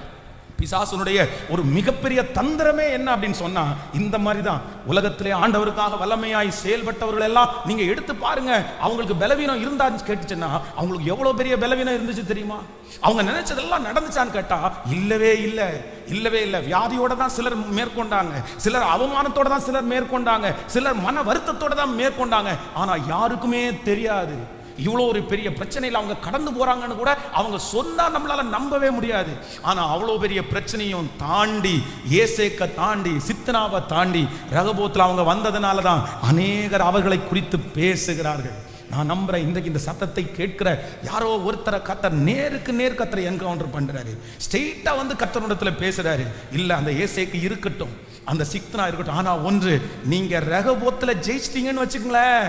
பிசாசுனுடைய ஒரு மிகப்பெரிய தந்திரமே என்ன அப்படின்னு சொன்னா, இந்த மாதிரி தான். உலகத்திலே ஆண்டவருக்காக வல்லமையாய் செயல்பட்டவர்கள் எல்லாம் நீங்க எடுத்து பாருங்க, அவங்களுக்கு பலவீனம் இருந்தா கேட்டுச்சுன்னா அவங்களுக்கு எவ்வளவு பெரிய பலவீனம் இருந்துச்சு தெரியுமா? அவங்க நினைச்சதெல்லாம் நடந்துச்சான்னு கேட்டா இல்லவே இல்லை. வியாதியோட தான் சிலர் மேற்கொண்டாங்க, சிலர் அவமானத்தோட தான் சிலர் மேற்கொண்டாங்க, சிலர் மன வருத்தத்தோட தான் மேற்கொண்டாங்க. ஆனா யாருக்குமே தெரியாது இவ்வளோ ஒரு பெரிய பிரச்சனையில் அவங்க கடந்து போறாங்கன்னு கூட அவங்க சொன்னா நம்மளால நம்பவே முடியாது. ஆனா அவ்வளோ பெரிய பிரச்சனையும் தாண்டி, ஏசேக்க தாண்டி, சித்தனாவை தாண்டி ரகபோத்தில் அவங்க வந்ததுனால தான் அநேகர் அவர்களை குறித்து பேசுகிறார்கள். நான் நம்புறேன் இன்றைக்கு இந்த சத்தத்தை கேட்கிற யாரோ ஒருத்தரை கர்த்தர் நேருக்கு நேர் கர்த்தரை என்கவுண்டர் பண்றாரு, ஸ்ட்ரெயிட்டா வந்து கர்த்தரிடத்துல பேசுறாரு. இல்ல அந்த ஏசேக்கு இருக்கட்டும், அந்த சித்தனா இருக்கட்டும், ஆனா ஒன்று, நீங்க ரகபோத்தில் ஜெயிச்சிட்டீங்கன்னு வச்சுக்கங்களேன்,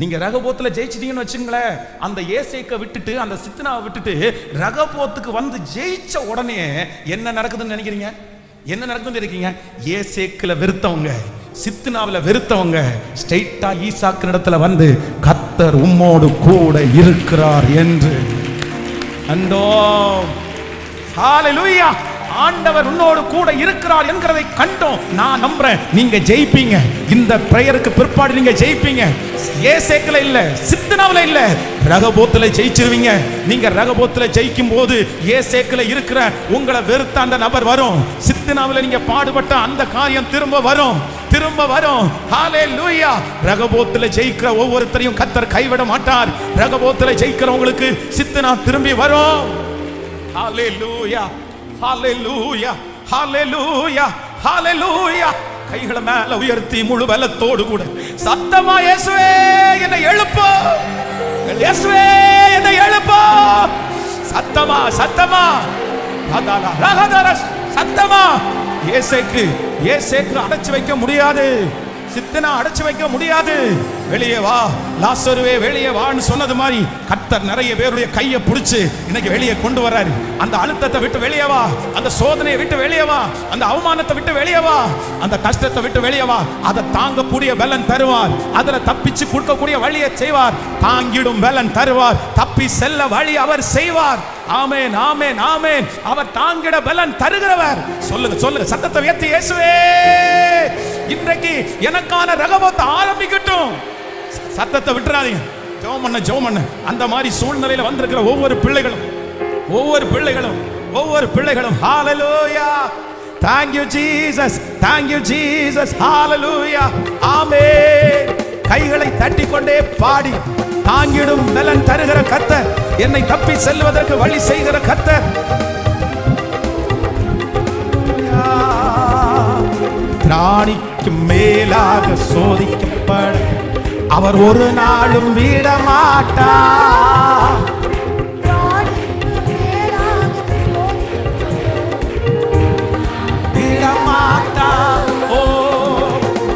நீங்க ரகபோத்துல ஜெயிச்சிட்டீங்கன்னு வச்சுங்களேன், அந்த ஏசேக்க விட்டுட்டு, அந்த சித்தனாவை விட்டுட்டு ரகபோத்துக்கு வந்து ஜெயிச்ச உடனே என்ன நடக்குதுன்னு நினைக்கிறீங்க? என்ன நடக்குதுன்னு இருக்கீங்க? ஏசேக்குல வெறுத்தவங்க, சித்தனாவில வெறுத்தவங்க ஸ்ட்ரெயிட்டா ஈசாக்கு இடத்துல வந்து கர்த்தர் உம்மோடு கூட இருக்கிறார் என்று, அந்தோ ஹalleluya, ஆண்டவர் உன்னோடு கூட இருக்கிறார் என்கிறதை கண்டோம். நான் நம்புறேன் நீங்க ஜெயிப்பீங்க. இந்த பிரேயருக்கு பிற்பாடு நீங்க ஜெயிப்பீங்க. ஏசேக்குல இல்ல, சித்தனாவுல இல்ல, ரகபோத்துல ஜெயிச்சிருவீங்க. நீங்க ரகபோத்துல ஜெயிக்கும் போது ஏசேக்குல இருக்கிற உங்களை வெறுத்த அந்த நபர் வரும், சித்தனாவுல நீங்க பாடுபட்ட அந்த காரியம் திரும்ப வரும். ஹalleluya. ரகபோத்துல ஜெயிக்கிற ஒவ்வொருத்தரையும் கர்த்தர் கைவிட மாட்டார். ரகபோத்துல ஜெயிக்கிறவங்களுக்கு சித்தனா திரும்பி வரும். ஹalleluya, ஹalleluya, ஹalleluya, ஹalleluya. கைகளை மேல உயர்த்தி முழு பலத்தோடு கூட சத்தமா, இயேசுவே என்னை எழுப்பு, இயேசுவே என்னை எழுப்பு. சத்தமா சத்தமா. ஏசேக்கு அடைச்சு வைக்க முடியாது, சித்தனா அடைச்சு வைக்க முடியாது. வெளியே வா லாசருவே, வெளியே வான்னு சொன்னது மாதிரி கர்த்தர் நிறைய பேருடைய கையை பிடிச்சு இன்னைக்கு வெளியே கொண்டு வர்றாரு. அந்த அழுத்தத்தை விட்டு வெளியே வா, அந்த சோதனையை விட்டு வெளியே வா, அந்த அவமானத்தை விட்டு வெளியே வா, அந்த கஷ்டத்தை விட்டு வெளியே வா. அதை தாங்கக்கூடிய பலன் தருவார், அதுல தப்பிச்சு கொடுக்கக்கூடிய வழியை செய்வார். தாங்கிடும் பலன் தருவார், தப்பி செல்ல வழி அவர் செய்வார். ஆமென், ஆமென், ஆமென். அவர் தாங்கிட பலன் தருகிறவர். சொல்லுங்க சத்தத்தை உயர்த்தி, இயேசுவே இன்றைக்கு எனக்கான ரகபோத்தை ஆரம்பிக்கட்டும். சத்தத்தை விட்டுறாதீங்க, ஜெபம் பண்ண. அந்த மாதிரி சூழ்நிலையில வந்திருக்கிற ஒவ்வொரு பிள்ளைகளும் ஹalleluya, thank you Jesus, hallelujah, ஆமென். கைகளை தட்டிக்கொண்டே பாடி, தாங்கிடும் பலன் தருகிற கர்த்தர், என்னை தப்பி செல்வதற்கு வழி செய்கிற கர்த்தர். திராணிக்க மேலாக சோதிக்கப்பட அவர் ஒரு நாளும் விட மாட்டார். விட மாட்டார். ஓ,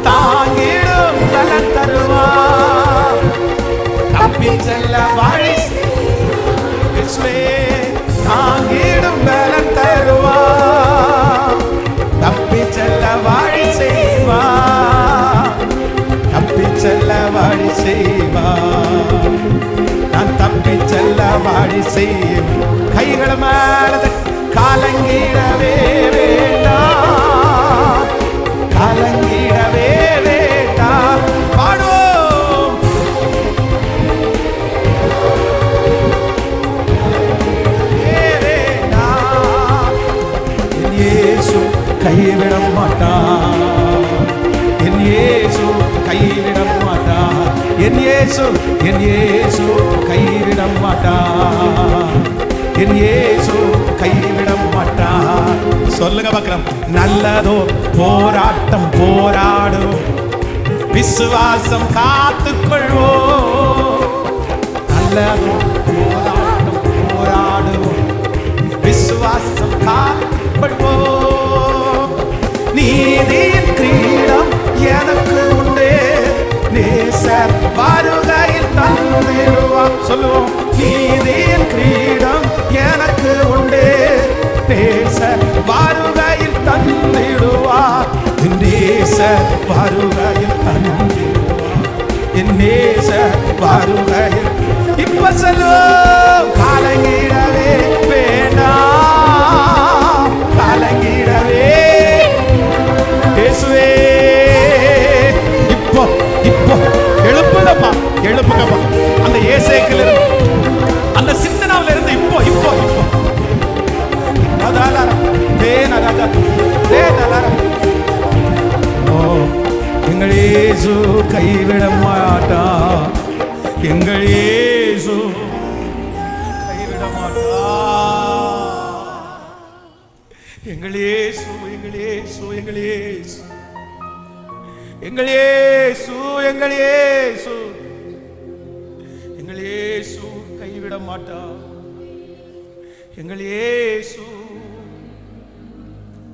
தாங்கிடும் பலன் தருவார். தப்பி செல்ல வழி தாங்கிடும் பலன் தருவார். தப்பி செல்ல வழி செய்வார். தப்பி செல்ல வழி செய்வார். நான் தப்பி செல்ல வழி செய்வேன். கைகள் மேல கலங்கிடவே வேண்டாம். கலங்கிடவே வேண்டாம். பாடுவோம். என் இயேசு கைவிட மாட்டார். என் இயேசு கைவிட மாட்டார். என் இயேசு கைவிட மாட்டார். என் இயேசு கைவிட மாட்டார். சொல்லுங்க பார்க்கலாம். நல்லதோ போராட்டம் போராடும், விசுவாசம் காத்துக்கொள்வோம். நல்லதோ போராட்டம் போராடும், விசுவாசம் காத்துக்கொள்வோம். நீதியின் கிரீடம் எனக்கு உண்டு, நேசர் வருகையில் தந்திடுவார். சொல்லுவோம். நீதியின் கிரீடம் எனக்கு உண்டு, நேசர் வருகையில் தந்திடுவார். நேசர் வருகையில் தந்திடுவார். என் நேசர் வருகையில். இப்ப சொல்லுவோம். கலங்கிடவே வேண்டாம். கலங்கிடவே இயேசுவே. இப்போ இப்போ எழுப்புங்கப்பா, எழுப்புங்கப்பா. அந்த ஏசேக்கில் இருந்து, அந்த சிந்தனாவில இருந்து இப்போ இப்போ இப்போ எங்கள் இயேசு கைவிட மாட்டார். எங்கள் இயேசு கைவிட மாட்டார். எங்கள் இயேசு எங்கள் இயேசு எங்கள் இயேசு எங்கள் இயேசு எங்கள் இயேசு எங்கள் இயேசு கைவிட மாட்டார். எங்கள் இயேசு.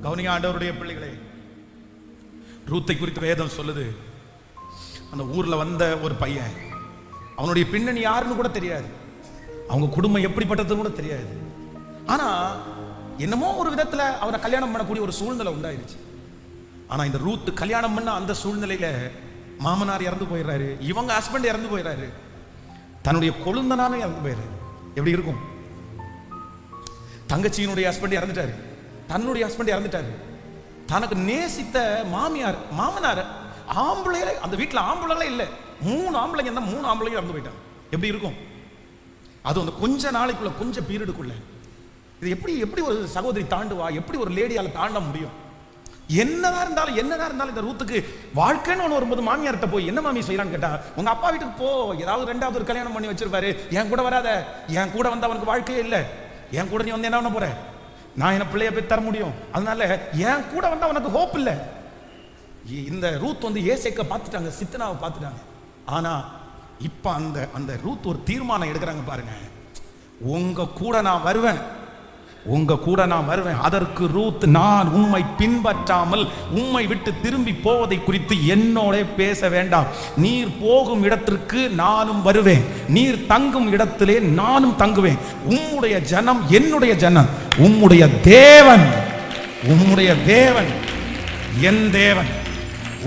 கவனிங்க ஆண்டவருடைய பிள்ளைகளே, ரூத்தை குறித்து வேதம் சொல்லுது. அந்த ஊர்ல வந்த ஒரு பையன், அவனுடைய பின்னணி யாருன்னு கூட தெரியாது, அவங்க குடும்பம் எப்படிப்பட்டதுன்னு கூட தெரியாது. ஆனா என்னமோ ஒரு விதத்துல அவரை கல்யாணம் பண்ணக்கூடிய ஒரு சூழ்நிலை உண்டாயிருச்சு. ஆனா இந்த ரூத் கல்யாணம் பண்ண அந்த சூழ்நிலையில மாமனார் இறந்து போயிடுறாரு, இவங்க ஹஸ்பண்ட் இறந்து போயிடுறாரு, தன்னுடைய கொழுந்தனாலும் இறந்து போயிடுறாரு. எப்படி இருக்கும்? தங்கச்சியினுடைய ஹஸ்பண்ட் இறந்துட்டாரு, தன்னுடைய ஹஸ்பண்ட் இறந்துட்டாரு, தனக்கு நேசித்த மாமியார் மாமனார் ஆம்பளையில, அந்த வீட்டுல ஆம்பளைங்களே இல்ல, 3 ஆம்பளைங்க இருந்தா 3 ஆம்பளைங்க இறந்து போயிட்டாங்க. எப்படி இருக்கும்? அது அந்த கொஞ்ச நாளைக்குள்ள, கொஞ்ச பீரியடுக்குள்ள இது எப்படி ஒரு சகோதரி தாண்டுவா? எப்படி ஒரு லேடியால தாண்ட முடியும்? என்னதான் இருந்தாலும் இந்த ரூத்துக்கு வாழ்க்கைன்னு ஒன்று வரும்போது மாமியார்கிட்ட போய் என்ன மாமி செய்யறான்னு கேட்டா, உங்க அப்பா வீட்டுக்கு போ, ஏதாவது 2வது ஒரு கல்யாணம் பண்ணி வச்சிருப்பாரு, என் கூட வராத, என் கூட வந்து அவனுக்கு வாழ்க்கையே இல்லை, என் கூட நீ வந்து என்ன பண்ண போற, நான் என்ன பிள்ளைய போய் தர முடியும், அதனால என் கூட வந்து அவனுக்கு ஹோப் இல்லை. இந்த ரூத் வந்து ஏசேக்க பார்த்துட்டாங்க, சித்தனாவை பார்த்துட்டாங்க. ஆனா இப்ப அந்த ரூத் ஒரு தீர்மானம் எடுக்கிறாங்க பாருங்க, உங்க கூட நான் வருவேன், உங்க கூட நான் வருவேன். அதற்கு ரூத், நான் உம்மை பின்பற்றாமல் உம்மை விட்டு திரும்பி போவதை குறித்து என்னோட பேச வேண்டாம், நீர் போகும் இடத்திற்கு நானும் வருவேன், நீர் தங்கும் இடத்திலே நானும் தங்குவேன், உம்முடைய ஜனம் என்னுடைய ஜனம், உம்முடைய தேவன் என் தேவன்,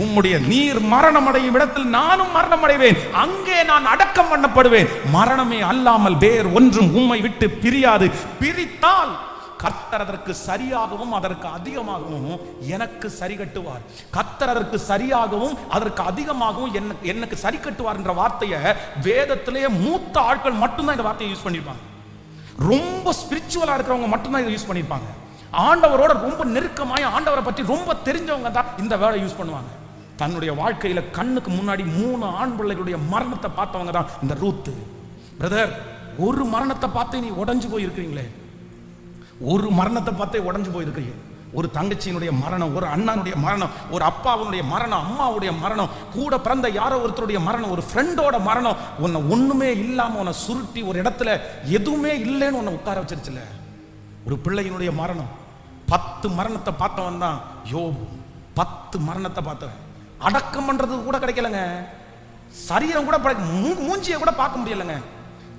உம்முடைய நீர் மரணம் அடையும் இடத்தில் நானும் மரணம் அடைவேன், அங்கே நான் அடக்கம் பண்ணப்படுவேன், மரணமே அல்லாமல் வேறு ஒன்றும் உம்மை விட்டு பிரியாது, பிரித்தால் கர்த்தர் அதற்கு சரியாகவும் அதற்கு அதிகமாகவும் எனக்கு சரி கட்டுவார், கர்த்தர் அதற்கு சரியாகவும் அதற்கு அதிகமாகவும் எனக்கு சரி கட்டுவார் என்ற வார்த்தையை வேதத்திலேயே மூத்த ஆட்கள் மட்டும்தான் இந்த வார்த்தையை யூஸ் பண்ணிருப்பாங்க. ரொம்ப ஸ்பிரிச்சுவலா இருக்கிறவங்க மட்டும்தான் இதை யூஸ் பண்ணிருப்பாங்க. ஆண்டவரோட ரொம்ப நெருக்கமாய் ஆண்டவரை பற்றி ரொம்ப தெரிஞ்சவங்க தான் இந்த வேர்டை யூஸ் பண்ணுவாங்க. தன்னுடைய வாழ்க்கையில கண்ணுக்கு முன்னாடி 3 ஆண் பிள்ளைகளுடைய மரணத்தை பார்த்தவங்க தான் இந்த ரூத். பிரதர், ஒரு மரணத்தை பார்த்து நீ உடைஞ்சு போயிருக்கிறீங்களே, ஒரு மரணத்தை பார்த்தே உடைஞ்சு போயிருக்கிறீங்க. ஒரு தங்கச்சியினுடைய மரணம், ஒரு அண்ணனுடைய மரணம், ஒரு அப்பாவுடைய மரணம், அம்மாவுடைய மரணம், கூட பிறந்த யாரோ ஒருத்தருடைய மரணம், ஒரு ஃப்ரெண்டோட மரணம், உன்னை ஒண்ணுமே இல்லாம உன்னை சுருட்டி ஒரு இடத்துல எதுவுமே இல்லைன்னு உன்னை உட்கார வச்சிருச்சுல. ஒரு பிள்ளையினுடைய மரணம், 10 மரணத்தை பார்த்தவன் தான் யோபு. 10 மரணத்தை பார்த்தவன். அடக்கம் பண்றது கூட கிடைக்கலங்க. சரீரம் கூட மூஞ்சியை கூட பார்க்க முடியலங்க.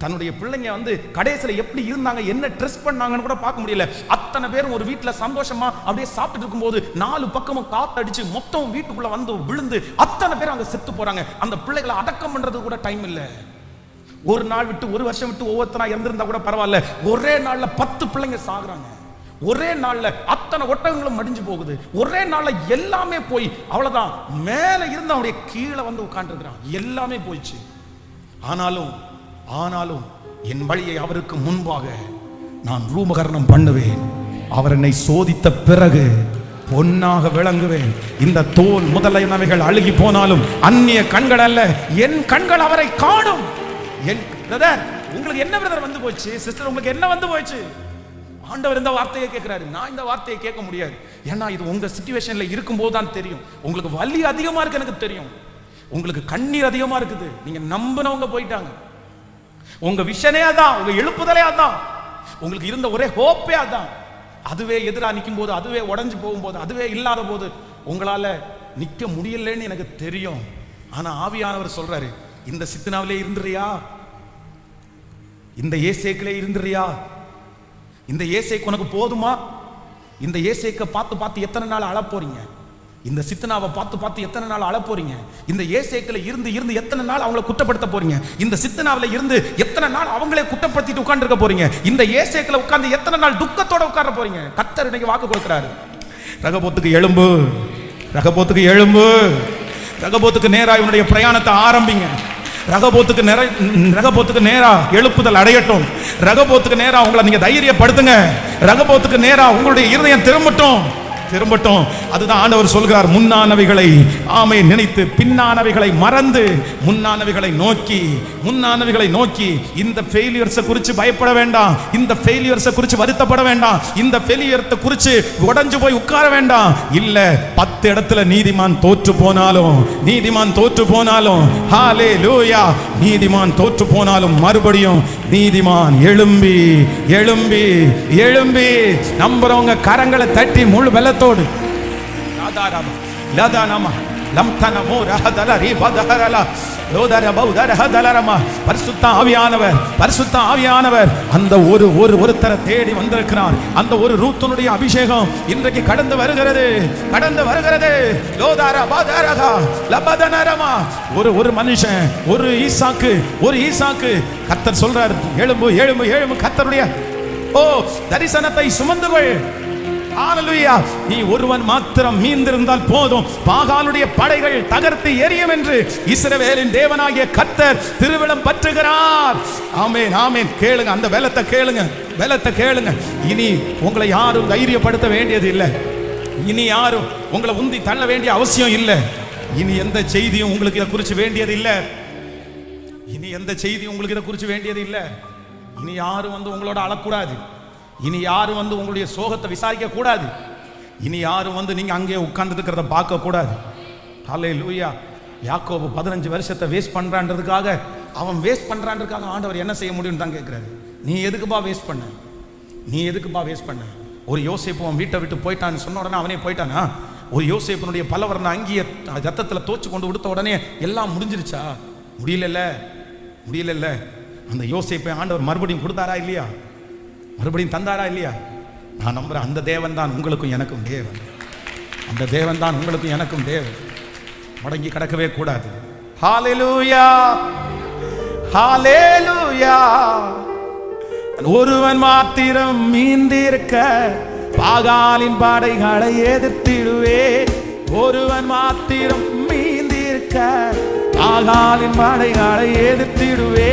தன்னுடைய பிள்ளைங்க வந்து கடைசியில எப்படி இருந்தாங்க, என்ன ட்ரெஸ் பண்ணாங்கன்னு கூட பார்க்க முடியல. அத்தனை பேரும் ஒரு வீட்டுல சந்தோஷமா அப்படியே சாப்பிட்டு இருக்கும்போது 4 பக்கமும் காத்து அடிச்சு மொத்தம் வீட்டுக்குள்ள வந்து விழுந்து அத்தனை பேரும் அங்க செத்து போறாங்க. அந்த பிள்ளைகளை அடக்கம் பண்றது கூட டைம் இல்ல. ஒரு நாள் விட்டு, ஒரு வருஷம் விட்டு ஒவ்வொருத்தரா இறந்திருந்தா கூட பரவாயில்ல. ஒரே நாள்ல 10 பிள்ளைங்க சாகுறாங்க. ஒரே நாள்ல அத்தனை ஒட்டகங்களும் மடிஞ்சு போகுது. ஒரே நாள்ல எல்லாமே போய் அவ்வளவுதான். மேல இருந்து அவனுடைய கீழே வந்து உட்கார்ந்து இருக்கிறான். எல்லாமே போயிடுச்சு. ஆனாலும் என் வழியை அவருக்கு முன்பாக நான் ரூபகரணம் பண்ணுவேன். அவர் என்னை சோதித்த பிறகு பொன்னாக விளங்குவேன். இந்த தோல் முதலையனவைகள் அழுகி போனாலும் அந்நிய கண்கள் அல்ல, என் கண்கள் அவரை காணும். என் பிரதர், உங்களுக்கு என்ன பிரதர் வந்து போச்சு? சிஸ்டர், உங்களுக்கு என்ன வந்து போச்சு? ஆண்டவர் இந்த வார்த்தையை கேட்கிறாரு. நான் இந்த வார்த்தையை கேட்க முடியாது. ஏன்னா இது உங்க சிச்சுவேஷன்ல இருக்கும்போது தான் தெரியும். உங்களுக்கு வலி அதிகமா இருக்கு, எனக்கு தெரியும். உங்களுக்கு கண்ணீர் அதிகமா இருக்குது. நீங்க நம்பினவங்க போயிட்டாங்க. உங்க விஷனே அதான், உங்க எழுப்புதலே அதான், உங்களுக்கு இருந்த ஒரே ஹோப்பே அதான். அதுவே எதிராக நிற்கும் போது, அதுவே உடஞ்சு போகும்போது, அதுவே இல்லாத போது உங்களால நிக்க முடியலன்னு எனக்கு தெரியும். ஆனா ஆவியானவர் சொல்றாரு, இந்த சித்தனாவிலே இருந்துறியா? இந்த ஏசேக்கிலே இருந்துறியா? இந்த ஏசேக்கு உனக்கு போதுமா? இந்த ஏசேக்க பார்த்து எத்தனை நாள் அழ போறீங்க? இந்த சித்தனாவை பார்த்து எத்தனை நாள் அழ போறீங்க? இந்த ஏசேக்கில் இருந்து எத்தனை நாள் அவங்களை குற்றப்படுத்த போறீங்க? இந்த சித்தனாவில் இருந்து எத்தனை நாள் அவங்களே குற்றப்படுத்திட்டு உட்கார்ந்து போறீங்க? இந்த ஏசேக்கில் உட்கார்ந்து எத்தனை நாள் துக்கத்தோட உட்கார போறீங்க? கர்த்தர் இன்னைக்கு வாக்கு கொடுக்கிறாரு. ரகபோத்துக்கு எழும்பு, ரகபோத்துக்கு எழும்பு, ரகபோத்துக்கு நேரா இவனுடைய பிரயாணத்தை ஆரம்பிங்க. ரகபோத்துக்கு நேரா எழுப்புதல் அடையட்டும். ரகபோத்துக்கு நேரா உங்களை நீங்க தைரியப்படுத்துங்க. ரகபோத்துக்கு நேரா உங்களுடைய இருதயம் திரும்பட்டும். அதுதான் ஆண்டவர் சொல்கிறார். முன்னானவைகளை நினைத்து பின்னானவைகளை மறந்து முன்னானவைகளை நோக்கி இந்த ஃபெயிலியர்ஸை குறித்து பயப்பட வேண்டாம். இந்த ஃபெயிலியர்ஸை குறித்து வருத்தப்பட வேண்டாம். இந்த ஃபெயிலியர்ஸை குறித்து உடைஞ்சு போய் உட்கார வேண்டாம். இல்ல, 10 இடத்துல நீதிமான் தோற்று போனாலும் ஹalleluya, நீதிமான் தோற்று போனாலும் மறுபடியும் நீதிமான் எழும்பி நம்புறவங்க கரங்களை தட்டி முழு பலத்தோடு பரிசுத்த ஆவியானவர் அந்த ஒருத்தரை தேடி வந்திருக்கிறார். அந்த ஒரு ரூத்துனுடைய அபிஷேகம் இன்றைக்கு கடந்து வருகிறது. ஒரு மனுஷன், ஒரு ஈசாக்கு கர்த்தர் சொல்றார், எழும்பு கர்த்தருடைய தரிசனத்தை சுமந்துகள். ஹalleluya, நீ ஒருவன் மாத்திரம் மீந்திருந்தால் போதும், பாகாலுடைய படைகள் தகர்த்து எரியும் என்று இஸ்ரவேலின் தேவனாகிய கர்த்தர் திருவிழம் பற்றுகிறார். ஆமென். கேளுங்க, அந்த பலத்தை கேளுங்க. இனி உங்களை யாரும் தைரியப்படுத்த வேண்டியது இல்லை. இனி யாரும் உங்களை உந்தி தள்ள வேண்டிய அவசியம் இல்லை. இனி எந்த செய்தியும் உங்களுக்கு இதை குறித்து வேண்டியது இல்லை. இனி யாரும் வந்து உங்களோட அழக்கூடாது. இனி யாரும் வந்து உங்களுடைய சோகத்தை விசாரிக்க கூடாது. இனி யாரும் வந்து நீங்க அங்கே உட்கார்ந்து இருக்கிறத பார்க்க கூடாது. ஹalleluya. யாக்கோபு 15 வருஷத்தை வேஸ்ட் பண்றான்றதுக்காக ஆண்டவர் என்ன செய்ய முடியும்னு தான் கேட்கிறாரு. நீ எதுக்குப்பா வேஸ்ட் பண்ண? ஒரு யோசேப்பு அவன் வீட்டை விட்டு போயிட்டான்னு சொன்ன உடனே அவனே போயிட்டானா? ஒரு யோசேப்பினுடைய பலவர்ண அங்கிய ரத்தத்தில் தோச்சு கொண்டு உடுத்த உடனே எல்லாம் முடிஞ்சிருச்சா? முடியல. அந்த யோசேப்பை ஆண்டவர் மறுபடியும் கொடுத்தாரா இல்லையா? மறுபடியும் தந்தாரா இல்லையா? நான் நம்புறேன், அந்த தேவன் தான் உங்களுக்கும் எனக்கும் தேவன். முடங்கி கிடக்கவே கூடாது. ஹalleluya. ஒருவன் மாத்திரம் மீந்திருக்க பாகாலின் படைகளை எதிர்த்திடுவே. ஒருவன் மாத்திரம் மீந்திருக்க பாகாலின் படைகளை எதிர்த்திடுவே.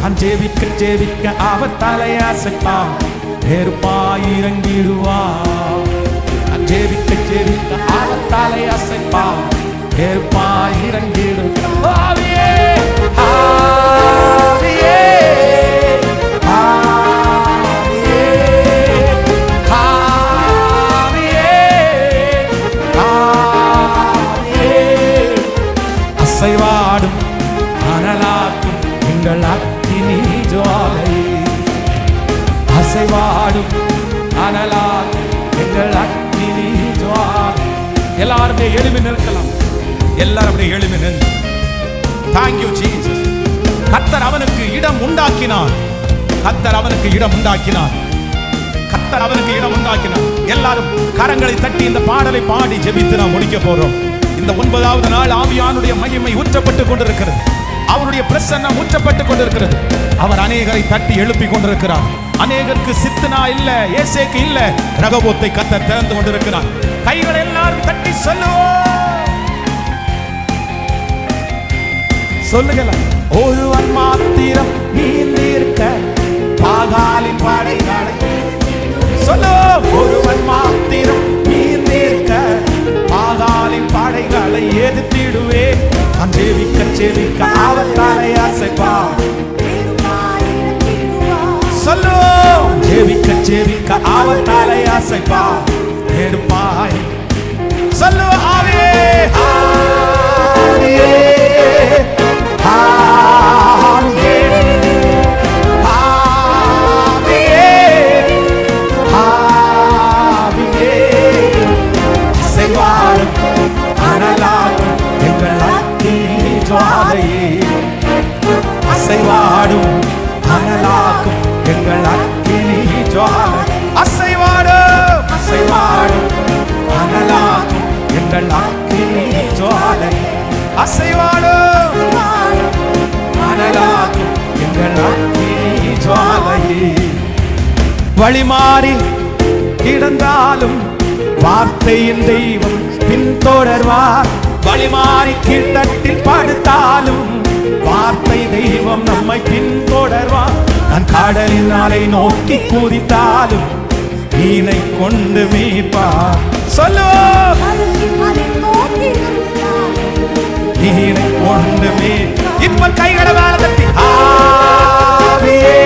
நான் ஜெபிக்க அவர் தலையாசப்பா நெருப்பாய் இறங்கிடுவா. நான் ஜெபிக்க அவர் தலையாசப்பா நெருப்பாய் இறங்கிடுவா. எங்கள் அக்கினி ஜுவாலை, அசைவாடும் அனலால் எங்கள் அக்கினி ஜுவாலை. எல்லாருமே எழுப்பி நிற்கலாம், எல்லாரும் எழுப்பி நின்று. Thank you Jesus. கர்த்தர் அவனுக்கு இடம் உண்டாக்கினார், கர்த்தர் அவனுக்கு இடம் உண்டாக்கினார், கர்த்தர் அவனுக்கு இடம் உண்டாக்கினார். எல்லாரும் கரங்களை தட்டி இந்த பாடலை பாடி ஜெபித்து நாம் முடிக்க போறோம். இந்த 9வது நாள் ஆவியானுடைய மகிமை ஊற்றப்பட்டுக் கொண்டிருக்கிறது, அவருடைய பிரசன்னம் ஊற்றப்பட்டுக் கொண்டிருக்கிறது. அவர் அநேகரை தட்டி எழுப்பி கொண்டிருக்கிறார். அநேகருக்கு சித்தனா இல்ல, ஏசேக்கு இல்ல, ரகபோத்தை கர்த்தர் திறந்து கொண்டிருக்கிறார். கைகளை எல்லாரும் தட்டி சொல்லுங்க. ஒருவன் மாத்திரம் நீந்திருக்க பாகாலின் படைகளை சொல்லு. ஒருவன் மாத்திரம் நீந்திருக்க பாகாலின் படைகளை எதிர்த்திடுவே. நான் ஜெபிக்க ஜெபிக்க அவன் தலை அசைப்பா. சொல்லு. ஜெபிக்க ஜெபிக்க அவன் தலை அசைப்பா. எடுப்பாய் சொல்லு. ஆவியே ஆவியே ஆவியே ஆவியே ஆவியே அசைவாடும் அனலாடும் எங்கள் அக்கினி ஜுவாலையே. அசைவாடும் அனலாக்கும் எங்கள் அக்கினி ஜுவாலை. அசைவாடும் அசைவாடும் அனலாக்கும் எங்கள் அக்கினி ஜுவாலை. அசைவாடும் அனலாக்கும் எங்கள் அக்கினி ஜுவாலையே. வழிமாறி கிடந்தாலும் வார்த்தையின் தெய்வம் பின்தொடர்வார். வழிமாறி கீழ்த்தட்டில் படுத்தாலும் வார்த்தை தெய்வம் நம்மை பின்தொடர்வார். நான் கடலின் அலை நோக்கி குதித்தாலும் மீனை கொண்டு மீட்பார். சொல்லுவோம். மீனை கொண்டு மீட்பார். இப்ப கைகளை மேல தட்டி ஆவியே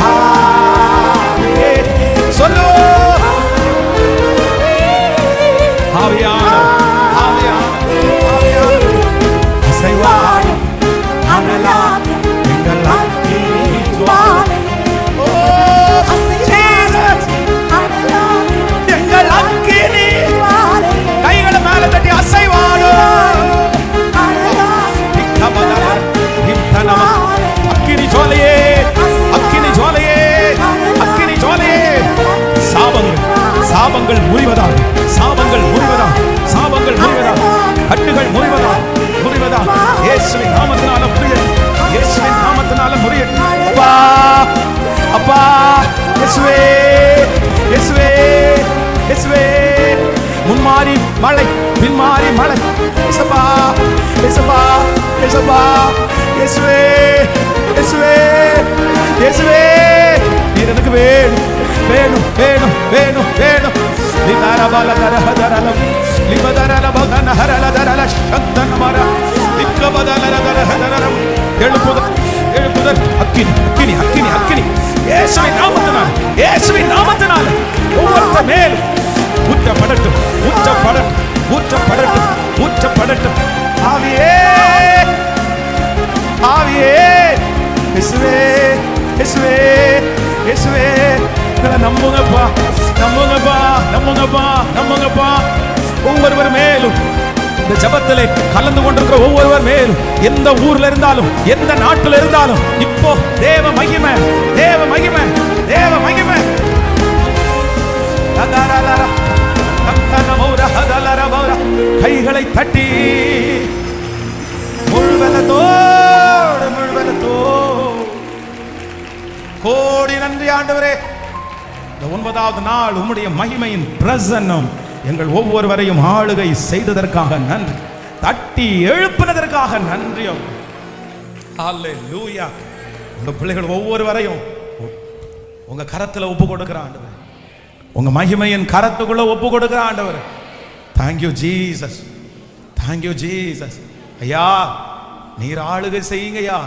ஆவியே சொல்லுவோம். ஆவியானவர் ஆவியானவர் ஆவியானவர் அசைவாடும் அனலாடும் எங்கள் அக்கினி ஜுவாலை. எங்கள் அக்கினி கைகளை மேல தட்டி அசைவாடும் அக்கினி ஜுவாலையே அக்கினி ஜுவாலையே அக்கினி ஜுவாலையே. சாபங்கள் சாபங்கள் முறிவதாக, சாபங்கள் முறிவதாக, சாபங்கள் முறிவதாக, கட்டுகள் முறிவதாக முறிவதாக. இயேசுவின் நாமத்தினால முறியட்டும், இயேசுவின் நாமத்தினால முறியட்டும். அப்பா அப்பா இயேசுவே இயேசுவே இயேசுவே. முன்மாறி மழை பின்மாறி மழை. இயேசுவா இயேசுவா இயேசுவா இயேசுவே இயேசுவே இயேசுவே. நீர் எனக்கு வேணும் வேணும் வேணும் வேணும் வேணும். லிதரபலதரஹதரலம் லிபதரலபகனஹரலதரல சந்தனமர லிக்கபதலரதரஹதரம். எழுப்புதல் எழுப்புதல். அக்கினி அக்கினி அக்கினி அக்கினி. இயேசுவின் நாமத்தினால் இயேசுவின் நாமத்தினால் ஒவ்வொருவர் மேலும் ஊற்றப்படட்டும் ஊற்றப்படட்டும் ஊற்றப்படட்டும் ஊற்றப்படட்டும். ஆவியே ஆவியே இயேசுவே இயேசுவே இயேசுவே. நம்புங்கப்பா நம்புங்கப்பா நம்புங்கப்பா நம்புங்கப்பா. ஒவ்வொருவர் மேலும் இந்த ஜபத்திலே கலந்து கொண்டிருக்கிற ஒவ்வொருவர் மேலும், எந்த ஊர்ல இருந்தாலும் எந்த நாட்டில் இருந்தாலும், இப்போ தேவ மகிமை தேவ மகிமை தேவ மகிமை. கைகளை தட்டி முழுவலத்தோடு முழுவலத்தோடு கோடி நன்றி ஆண்டவரே. இந்த 9வது நாள் உம்முடைய மகிமையின் பிரசன்னம் எங்கள் ஒவ்வொருவரையும் ஆளுகை செய்ததற்காக நன்றி, தட்டி எழுப்பினதற்காக நன்றி. ஹல்லேலூயா. உங்க பிள்ளைகள் ஒவ்வொருவரையும் உங்க கரத்துல ஒப்பு கொடுக்கிற ஆண்டவர், உங்க மகிமையின் கரத்துக்குள்ள ஒப்பு கொடுக்கிற ஆண்டவர். Thank you Jesus, thank you Jesus. ஐயா நீர் ஆளுகை செய்யுங்கய்யா.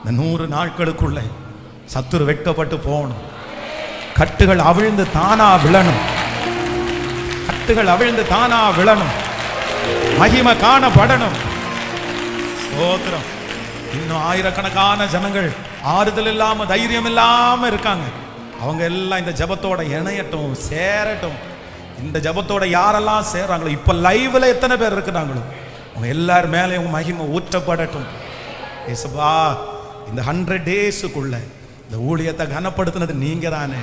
இந்த 100 நாட்களுக்குள்ள சத்துரு வெட்கப்பட்டு போகணும், கட்டுகள் அவிழ்ந்து தானா விழணும், கட்டுகள் அவிழ்ந்து தானா விழணும், மகிமை காணப்படணும். ஸ்தோத்திரம் இன்னும் ஆயிரக்கணக்கான ஜனங்கள் ஆறுதல் இல்லாம தைரியம் இல்லாம இருக்காங்க. அவங்க எல்லாம் இந்த ஜபத்தோட இணையட்டும், சேரட்டும். இந்த ஜபத்தோட யாரெல்லாம் சேர்றாங்களோ, இப்ப லைவ்ல எத்தனை பேர் இருக்கிறாங்களோ, அவங்க எல்லாரும் மேலே உங்க மகிமை ஊற்றப்படட்டும். இயேசுவா, இந்த 100 டேஸுக்குள்ள இந்த ஊழியத்தை கனப்படுத்தினது நீங்க தானே.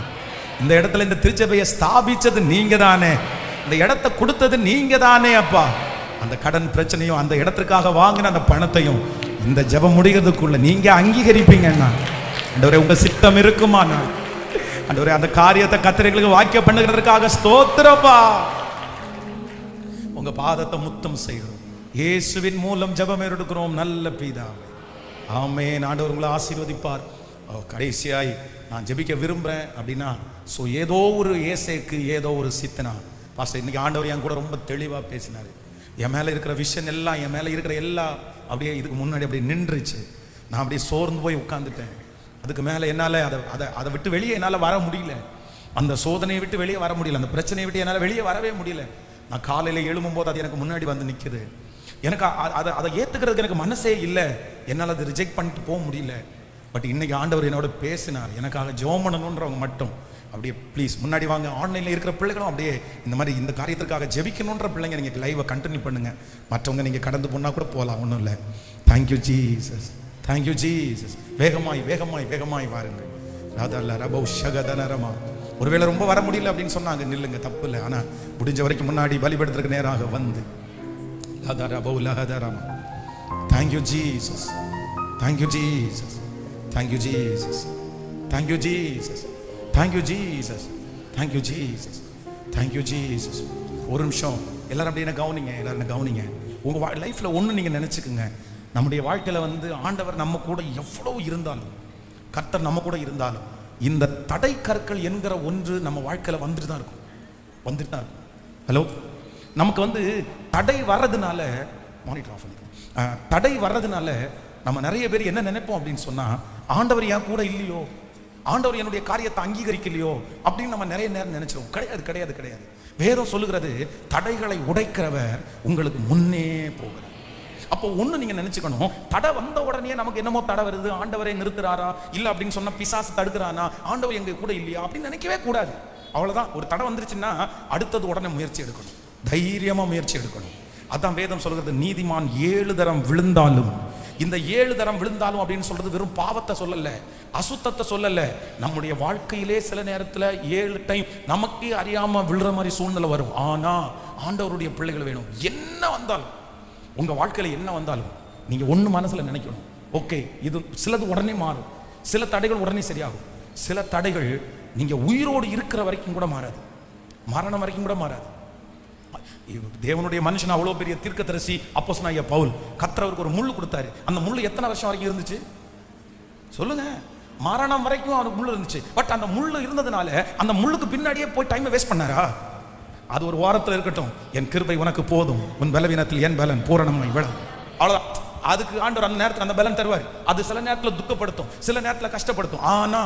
இந்த இடத்துல இந்த திருச்சபையை ஸ்தாபிச்சது நீங்க தானே. இந்த இடத்தை கொடுத்தது நீங்க தானே அப்பா. அந்த கடன் பிரச்சனையும் அந்த இடத்துக்காக வாங்கின அந்த பணத்தையும் இந்த ஜெபம் முடிகிறதுக்குள்ள நீங்க அங்கீகரிப்பீங்கன்னா ஆண்டவரே, உங்க சித்தம் இருக்குமா? ஆண்டவரே, அந்த காரியத்தை கர்த்தர்களுக்கு வாக்கிய பண்ணுகிறதுக்காக ஸ்தோத்திரப்பா. உங்க பாதத்தை முத்தம் செய்கிறோம். இயேசுவின் மூலம் ஜெபம் எடுக்கிறோம் நல்ல பிதாவே. ஆமென். ஆண்டவர் உங்களை ஆசீர்வதிப்பார். கடைசியாய் நான் ஜெபிக்க விரும்புறேன் அப்படின்னா, ஸோ ஏதோ ஒரு ஏசேக்கு ஏதோ ஒரு சித்தனா பாஸ்டர், இன்னைக்கு ஆண்டவர் என் கூட ரொம்ப தெளிவாக பேசினார். என் மேலே இருக்கிற விஷயம் எல்லாம், என் மேலே இருக்கிற எல்லாம் அப்படியே இதுக்கு முன்னாடி அப்படியே நின்றுச்சு. நான் அப்படியே சோர்ந்து போய் உட்காந்துட்டேன். அதுக்கு மேலே என்னால் அதை விட்டு வெளியே என்னால் வர முடியல. அந்த சோதனையை விட்டு வெளியே வர முடியல. அந்த பிரச்சனையை விட்டு என்னால் வெளியே வரவே முடியல. நான் காலையில் எழும்பும்போது அது எனக்கு முன்னாடி வந்து நிற்குது. எனக்கு அதை ஏற்றுக்கிறதுக்கு எனக்கு மனசே இல்லை. என்னால் அதை ரிஜெக்ட் பண்ணிட்டு போக முடியல. பட் இன்னைக்கு ஆண்டவர் என்னோட பேசினார். எனக்காக ஜெபம் பண்ணணுன்றவங்க மட்டும் அப்படியே ப்ளீஸ் முன்னாடி வாங்க. ஆன்லைனில் இருக்கிற பிள்ளைகளும் அப்படியே இந்த மாதிரி இந்த காரியத்திற்காக ஜெபிக்கணுன்ற பிள்ளைங்க நீங்கள் லைவை கண்டினியூ பண்ணுங்க. மற்றவங்க நீங்கள் கடந்து போனால் கூட போகலாம், ஒன்றும் இல்லை. Thank you Jesus, thank you Jesus. வேகமாய் வேகமாய் வேகமாய் வாருங்கள். ராதா ரபௌ ஷகதனரமா. ஒருவேளை ரொம்ப வர முடியல அப்படின்னு சொன்னாங்க, நில்லுங்க, தப்பு இல்லை. ஆனால் முடிஞ்ச வரைக்கும் முன்னாடி பலிபடுத்துறதுக்கு நேராக வந்து ராதா ரபௌ லஹதரமா. Thank you Jesus, thank you Jesus, thank you Jesus, thank you Jesus, thank you Jesus, thank you Jesus, thank you Jesus. ஒரு நிமிஷம் எல்லாரும் அப்படியே என்ன கவனிங்க, எல்லாரும் கவனிங்க. உங்கள் லைஃப்பில் ஒன்று நீங்கள் நினச்சிக்குங்க. நம்முடைய வாழ்க்கையில் வந்து ஆண்டவர் நம்ம கூட எவ்வளோ இருந்தாலும், கர்த்தர் நம்ம கூட இருந்தாலும், இந்த தடை கற்கள் என்கிற ஒன்று நம்ம வாழ்க்கையில் வந்துட்டு தான் இருக்கும், வந்துட்டு தான் இருக்கும். ஹலோ, நமக்கு வந்து தடை வர்றதுனால, மானிட்டர் ஆஃப் பண்ணிக்கலாம், தடை வர்றதுனால நம்ம நிறைய பேர் என்ன நினைப்போம் அப்படின்னு சொன்னால், ஆண்டவர் என் கூட இல்லையோ, ஆண்டவர் என்னுடைய காரியத்தை அங்கீகரிக்கலையோ அப்படின்னு நம்ம நிறைய நேரம் நினைச்சிருவோம். கிடையாது கிடையாது கிடையாது. வேதம் சொல்லுகிறது, தடைகளை உடைக்கிறவர் உங்களுக்கு முன்னே போகிறார். அப்போ ஒன்று நீங்கள் நினச்சிக்கணும், தடை வந்த உடனே நமக்கு என்னமோ தடை வருது, ஆண்டவரை நிறுத்துறாரா இல்லை அப்படின்னு சொன்னால் பிசாசு தடுக்கிறானா, ஆண்டவர் எங்கள் கூட இல்லையா அப்படின்னு நினைக்கவே கூடாது. அவ்வளோதான். ஒரு தடை வந்துருச்சுன்னா அடுத்தது உடனே முயற்சி எடுக்கணும், தைரியமாக முயற்சி எடுக்கணும். அதான் வேதம் சொல்கிறது, நீதிமான் 7 தரம் விழுந்தாலும், இந்த 7 தரம் விழுந்தாலும் அப்படின்னு சொல்றது வெறும் பாவத்தை சொல்லல, அசுத்தத்தை சொல்லல. நம்முடைய வாழ்க்கையிலே சில நேரத்தில் 7 டைம் நமக்கே அறியாம விழுற மாதிரி சூழ்நிலை வரும். ஆனா ஆண்டவருடைய பிள்ளைகள் வேணும். என்ன வந்தாலும், உங்க வாழ்க்கையில என்ன வந்தாலும் நீங்க ஒண்ணு மனசுல நினைக்கணும், ஓகே, இது சிலது உடனே மாறும், சில தடைகள் உடனே சரியாகும், சில தடைகள் நீங்க உயிரோடு இருக்கிற வரைக்கும் கூட மாறாது, மரணம் வரைக்கும் கூட மாறாது. தேவனுடைய மனுஷன் அவ்வளோ பெரிய தீர்க்கதரிசி அப்போஸ்தலனாகிய பவுல், கர்த்தர் அவருக்கு ஒரு முள்ளு கொடுத்தாரு. அந்த முள்ளு எத்தனை வருஷம் வரைக்கும் இருந்துச்சு சொல்லுங்க? மரணம் வரைக்கும் அவருக்கு முள்ளு இருந்துச்சு. பட் அந்த முள்ளு இருந்ததுனால அந்த முள்ளுக்கு பின்னாடியே போய் டைமை வேஸ்ட் பண்ணாரா? அது ஒரு வாரத்தில் இருக்கட்டும், என் கிருபை உனக்கு போதும், உன் பலவீனத்தில் என் பலன் பூரணமாய் விளங்கும். அவ்வளோதான். அதுக்கு ஆண்டவர் அந்த நேரத்தில் அந்த பலன் தருவார். அது சில நேரத்தில் துக்கப்படுத்தும், சில நேரத்தில் கஷ்டப்படுத்தும். ஆனா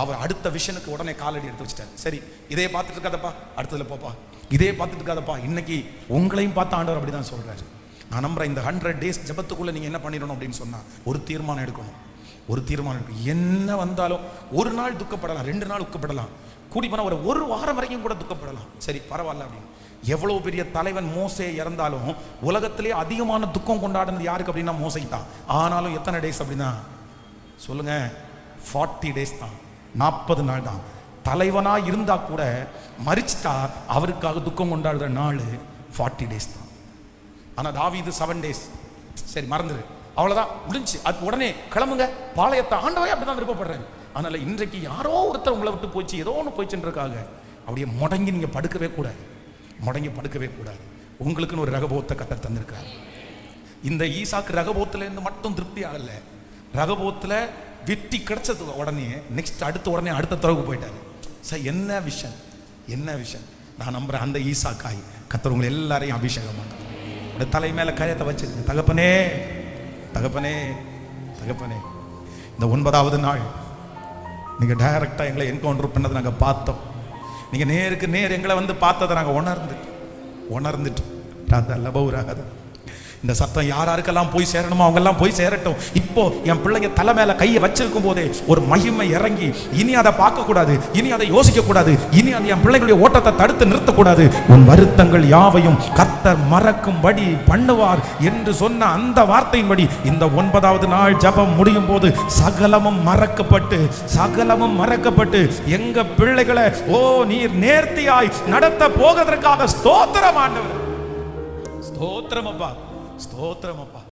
அவர் அடுத்த விஷனுக்கு உடனே காலடி எடுத்து வச்சுட்டார். சரி, இதே பார்த்துட்டு இருக்காதப்பா, அடுத்ததுல போப்பா, இதே பார்த்துட்டு இருக்காதப்பா. இன்னைக்கு உங்களையும் பார்த்து ஆண்டவர் அப்படிதான் சொல்றாரு. நான் நம்புறேன், இந்த 100 டேஸ் ஜெபத்துக்குள்ள நீங்க என்ன பண்ணிடணும் அப்படின்னு சொன்னா, ஒரு தீர்மானம் எடுக்கணும். ஒரு தீர்மானம் எடுக்கணும். என்ன வந்தாலும் ஒரு நாள் துக்கப்படலாம், 2 நாள் துக்கப்படலாம், கூடி போனா ஒரு வாரம் வரைக்கும் கூட துக்கப்படலாம். சரி, பரவாயில்ல அப்படின்னு. எவ்வளவு பெரிய தலைவன் மோசே இறந்தாலும் உலகத்திலே அதிகமான துக்கம் கொண்டாடுனது யாருக்கு அப்படின்னா மோசை தான். ஆனாலும் எத்தனை டேஸ் அப்படின்னா சொல்லுங்க? 40 டேஸ் தான், 40 நாள் தான். தலைவனா இருந்தா கூட மரிச்சிட்டா அவருக்காக துக்கம் கொண்டாடுற நாள் 40 டேஸ் தான். ஆனா தாவீது 7 டேஸ். சரி, மறந்துரு, அவ்வளவுதான், முடிஞ்சு. அது உடனே கிளம்புங்க பாளையத்தை, ஆண்டவரே அப்படிதான் விருப்பப்படுறாரு. அதனால இன்றைக்கு யாரோ ஒருத்தர் உங்களை விட்டு போச்சு, ஏதோ ஒன்று போச்சுன்றக்காக அப்படியே முடங்கி நீங்க படுக்கவே கூடாது, முடங்கி படுக்கவே கூடாது. உங்களுக்குன்னு ஒரு ரகபோத்தை கர்த்தர் தந்திருக்காரு. இந்த ஈசாக்கு ரகபோத்துல இருந்து மட்டும் திருப்தி ஆகல, ரகபோத்துல வெற்றி கிடைச்சது உடனே நெக்ஸ்ட் உடனே அடுத்த தரவுக்கு போயிட்டாரு. சார், என்ன விஷயம், என்ன விஷயம்? நான் நம்புறேன், அந்த ஈசாக்காய் கர்த்தர் உங்களை எல்லாரையும் அபிஷேகம் பண்ண தலை மேல கயத்தை வச்சிருக்கு. தகப்பனே, தகப்பனே, தகப்பனே, இந்த 9வது நாள் நீங்க டைரக்டா எங்களை என்கவுண்டர் பண்ணதை நாங்க பார்த்தோம். நீங்க நேருக்கு நேர் எங்களை வந்து பார்த்ததை நாங்க உணர்ந்துட்டோம். இந்த சத்தம் யாருக்கெல்லாம் போய் சேரணுமோ அவங்க எல்லாம் போய் சேரட்டும். இப்போ என் பிள்ளைங்க தலை மேல கையை வச்சிருக்கும் போதே ஒரு மகிமை இறங்கி, இனி அதை பார்க்க கூடாது, இனி அதை யோசிக்க கூடாது, இனி அதை என் பிள்ளைகளுடைய ஓட்டத்தை தடுத்து நிறுத்தக்கூடாது. உன் வருத்தங்கள் யாவையும் கர்த்தர் மறக்கும்படி பண்ணுவார் என்று சொன்ன அந்த வார்த்தையின்படி இந்த 9வது நாள் ஜெபம் முடியும் போது சகலமும் மறக்கப்பட்டு எங்க பிள்ளைகளை நீர் நேர்த்தியாய் நடத்த போகிறதற்காக ஸ்தோத்திரம் ஆண்டவர். ஸ்தோத்திரம் அப்பா, ஸ்தோத்திரம் அப்பா.